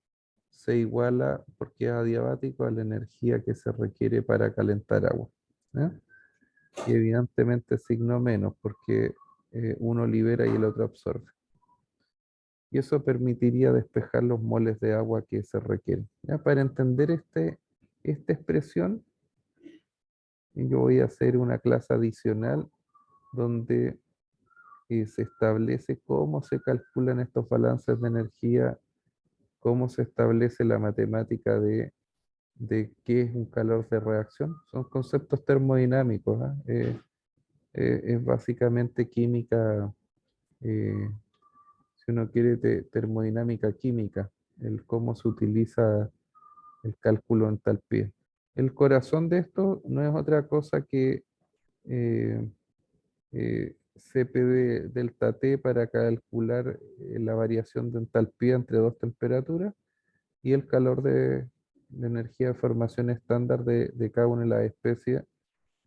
se iguala, porque es adiabático, a la energía que se requiere para calentar agua. ¿Ya? Y evidentemente signo menos, porque uno libera y el otro absorbe. y eso permitiría despejar los moles de agua que se requieren. ¿Ya? Para entender esta expresión, yo voy a hacer una clase adicional donde se establece cómo se calculan estos balances de energía, cómo se establece la matemática de qué es un calor de reacción. Son conceptos termodinámicos, ¿ah? Es básicamente química, si uno quiere, termodinámica química, el cómo se utiliza el cálculo de entalpía. El corazón de esto no es otra cosa que eh, CP de delta T para calcular la variación de entalpía entre dos temperaturas y el calor de energía de formación estándar de cada una de las especies,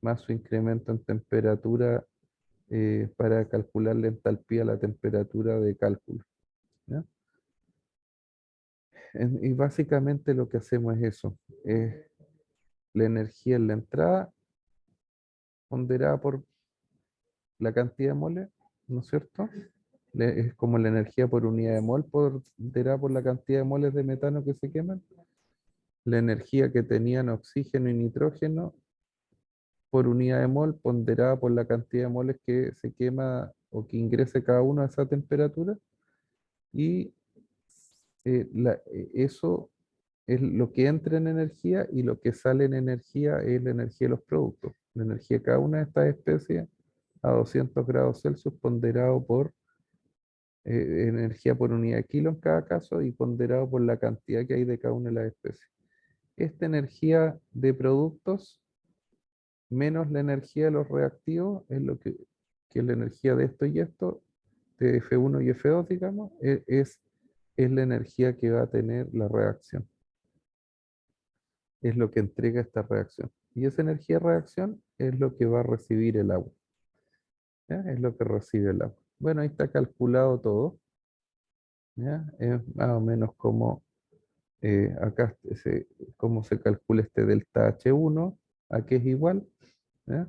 más su incremento en temperatura para calcular la entalpía a la temperatura de cálculo. ¿Ya? Y básicamente lo que hacemos es eso, es la energía en la entrada ponderada por la cantidad de moles, ¿no es cierto? Es como la energía por unidad de mol ponderada por la cantidad de moles de metano que se queman, la energía que tenían oxígeno y nitrógeno por unidad de mol ponderada por la cantidad de moles que se quema o que ingrese cada uno a esa temperatura, y eso es lo que entra en energía, y lo que sale en energía es la energía de los productos. La energía de cada una de estas especies a 200 grados Celsius ponderado por energía por unidad de kilo en cada caso y ponderado por la cantidad que hay de cada una de las especies. Esta energía de productos menos la energía de los reactivos es lo que la energía de esto y esto, de F1 y F2, digamos, es la energía que va a tener la reacción. Es lo que entrega esta reacción. Y esa energía de reacción es lo que va a recibir el agua. ¿Ya? Es lo que recibe el agua. Bueno, ahí está calculado todo. ¿Ya? Es más o menos como acá cómo se calcula este delta H1, a qué es igual. ¿Ya?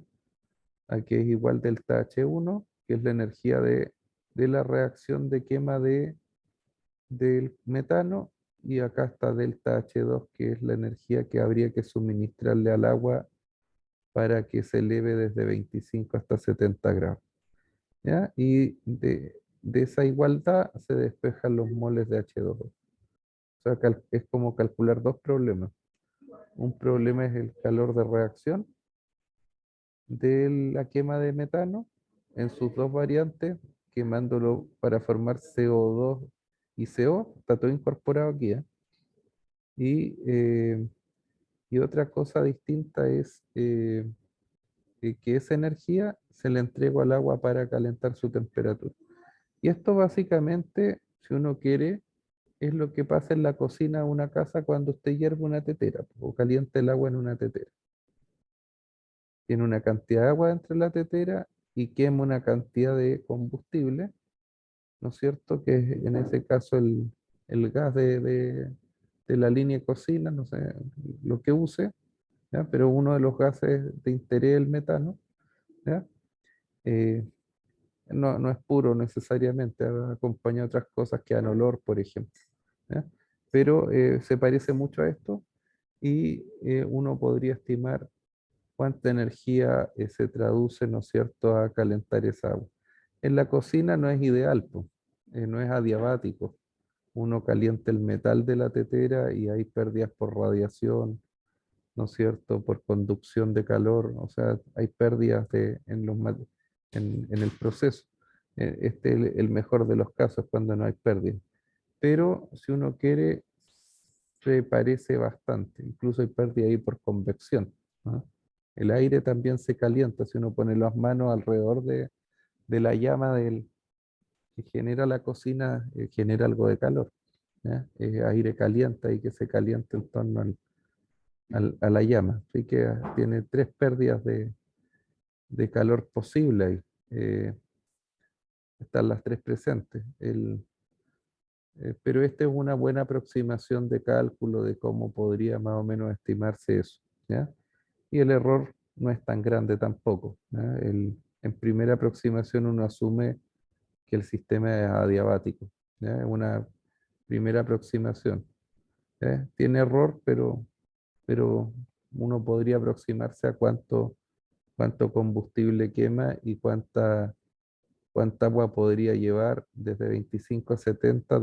A qué es igual delta H1, que es la energía de la reacción de quema del metano, y acá está delta H2, que es la energía que habría que suministrarle al agua para que se eleve desde 25 hasta 70 grados. ¿Ya? Y de esa igualdad se despejan los moles de H2O. O sea, es como calcular dos problemas. Un problema es el calor de reacción de la quema de metano en sus dos variantes, quemándolo para formar CO2 y CO, está todo incorporado aquí, ¿eh? Y, eh, y otra cosa distinta es que esa energía se le entrega al agua para calentar su temperatura. Y esto básicamente, si uno quiere, es lo que pasa en la cocina de una casa cuando usted hierve una tetera o calienta el agua en una tetera. Tiene una cantidad de agua dentro de la tetera y quema una cantidad de combustible, ¿no es cierto? Que es en ese caso el gas de la línea de cocina, no sé lo que use, ¿ya? Pero uno de los gases de interés es el metano, ¿ya? Eh, no es puro necesariamente, acompaña otras cosas que dan olor, por ejemplo, ¿ya? Pero se parece mucho a esto, y uno podría estimar cuánta energía se traduce, ¿no es cierto?, a calentar esa agua. En la cocina no es ideal, po, no es adiabático. Uno calienta el metal de la tetera y hay pérdidas por radiación, ¿no es cierto?, por conducción de calor, o sea, hay pérdidas en el proceso. Este es el mejor de los casos cuando no hay pérdida. Pero si uno quiere, se parece bastante. Incluso hay pérdida ahí por convección, ¿no? El aire también se calienta si uno pone las manos alrededor de la llama que genera la cocina, genera algo de calor, ¿ya? Aire caliente y que se calienta en torno a la llama. Así que tiene tres pérdidas de calor posible ahí. Están las tres presentes. Pero esta es una buena aproximación de cálculo de cómo podría más o menos estimarse eso, ¿ya? Y el error no es tan grande tampoco, ¿ya? En primera aproximación uno asume que el sistema es adiabático, ¿ya? Es una primera aproximación. ¿Ya? Tiene error, pero uno podría aproximarse a cuánto combustible quema y cuánta agua podría llevar desde 25 a 70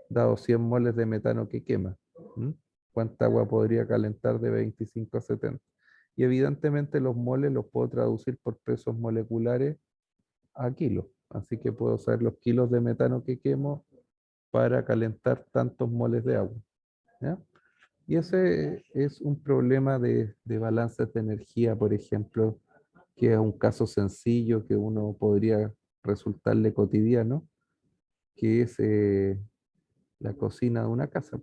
dado 100 moles de metano que quema. ¿Mm? ¿Cuánta agua podría calentar de 25 a 70? Y evidentemente los moles los puedo traducir por pesos moleculares a kilos. Así que puedo saber los kilos de metano que quemo para calentar tantos moles de agua. ¿Ya? Y ese es un problema de balances de energía, por ejemplo, que es un caso sencillo que uno podría resultarle cotidiano, que es la cocina de una casa.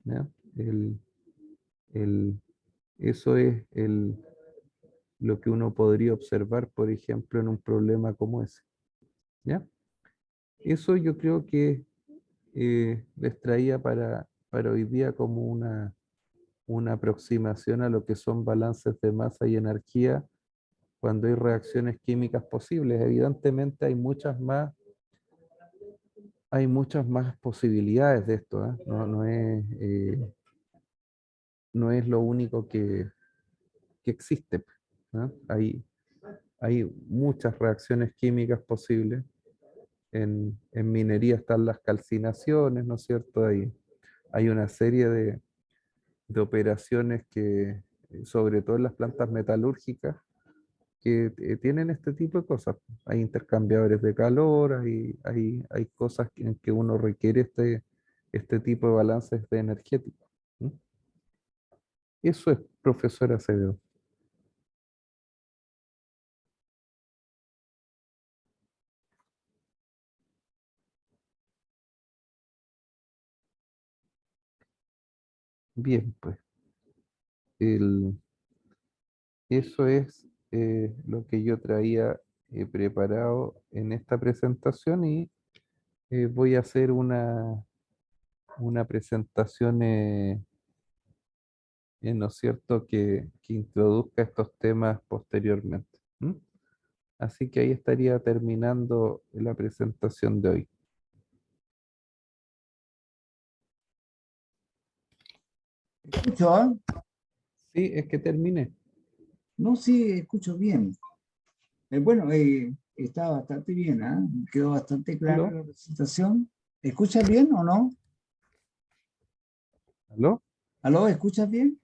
¿Ya? El, el- Eso es lo que uno podría observar, por ejemplo, en un problema como ese. ¿Ya? Eso yo creo que les traía para hoy día como una aproximación a lo que son balances de masa y energía cuando hay reacciones químicas posibles. Evidentemente hay muchas más posibilidades de esto, ¿eh? No es lo único que existe. ¿No? Hay muchas reacciones químicas posibles. En minería están las calcinaciones, ¿no es cierto? Hay una serie de operaciones que, sobre todo en las plantas metalúrgicas, que tienen este tipo de cosas. Hay intercambiadores de calor, hay cosas en que uno requiere este tipo de balances de energético. ¿Mm? Eso es, profesor Acevedo. Bien, pues el- eso es lo que yo traía preparado en esta presentación y voy a hacer una presentación, ¿no es cierto?, que introduzca estos temas posteriormente. ¿Mm? Así que ahí estaría terminando la presentación de hoy. Escucho, ¿ah? Sí, es que terminé. No, sí, escucho bien. Bueno, está bastante bien, ¿ah? Quedó bastante clara ¿Aló? la presentación. ¿Escuchas bien o no? ¿Aló? ¿Aló? ¿Escuchas bien?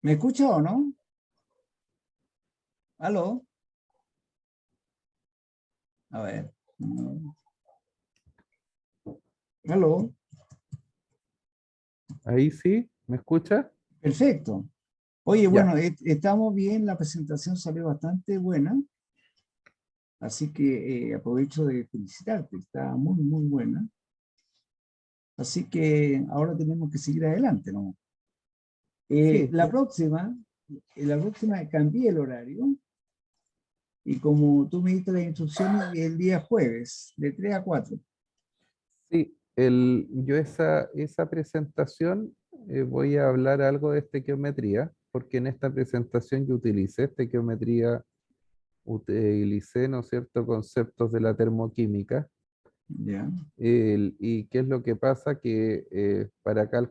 ¿Me escucha o no? ¿Aló? A ver. ¿Aló? Ahí sí, ¿me escucha? Perfecto. Oye, Ya. bueno, estamos bien, la presentación salió bastante buena, así que aprovecho de felicitarte, está muy, muy buena. Así que ahora tenemos que seguir adelante, ¿no? Sí, La próxima cambié el horario y como tú me diste las instrucciones, el día jueves, de 3 a 4. sí. Yo esa presentación voy a hablar algo de estequiometría, porque en esta presentación yo utilicé estequiometría, utilicé, ¿no es cierto?, conceptos de la termoquímica. ¿Ya? ¿Y qué es lo que pasa? Que para cálculo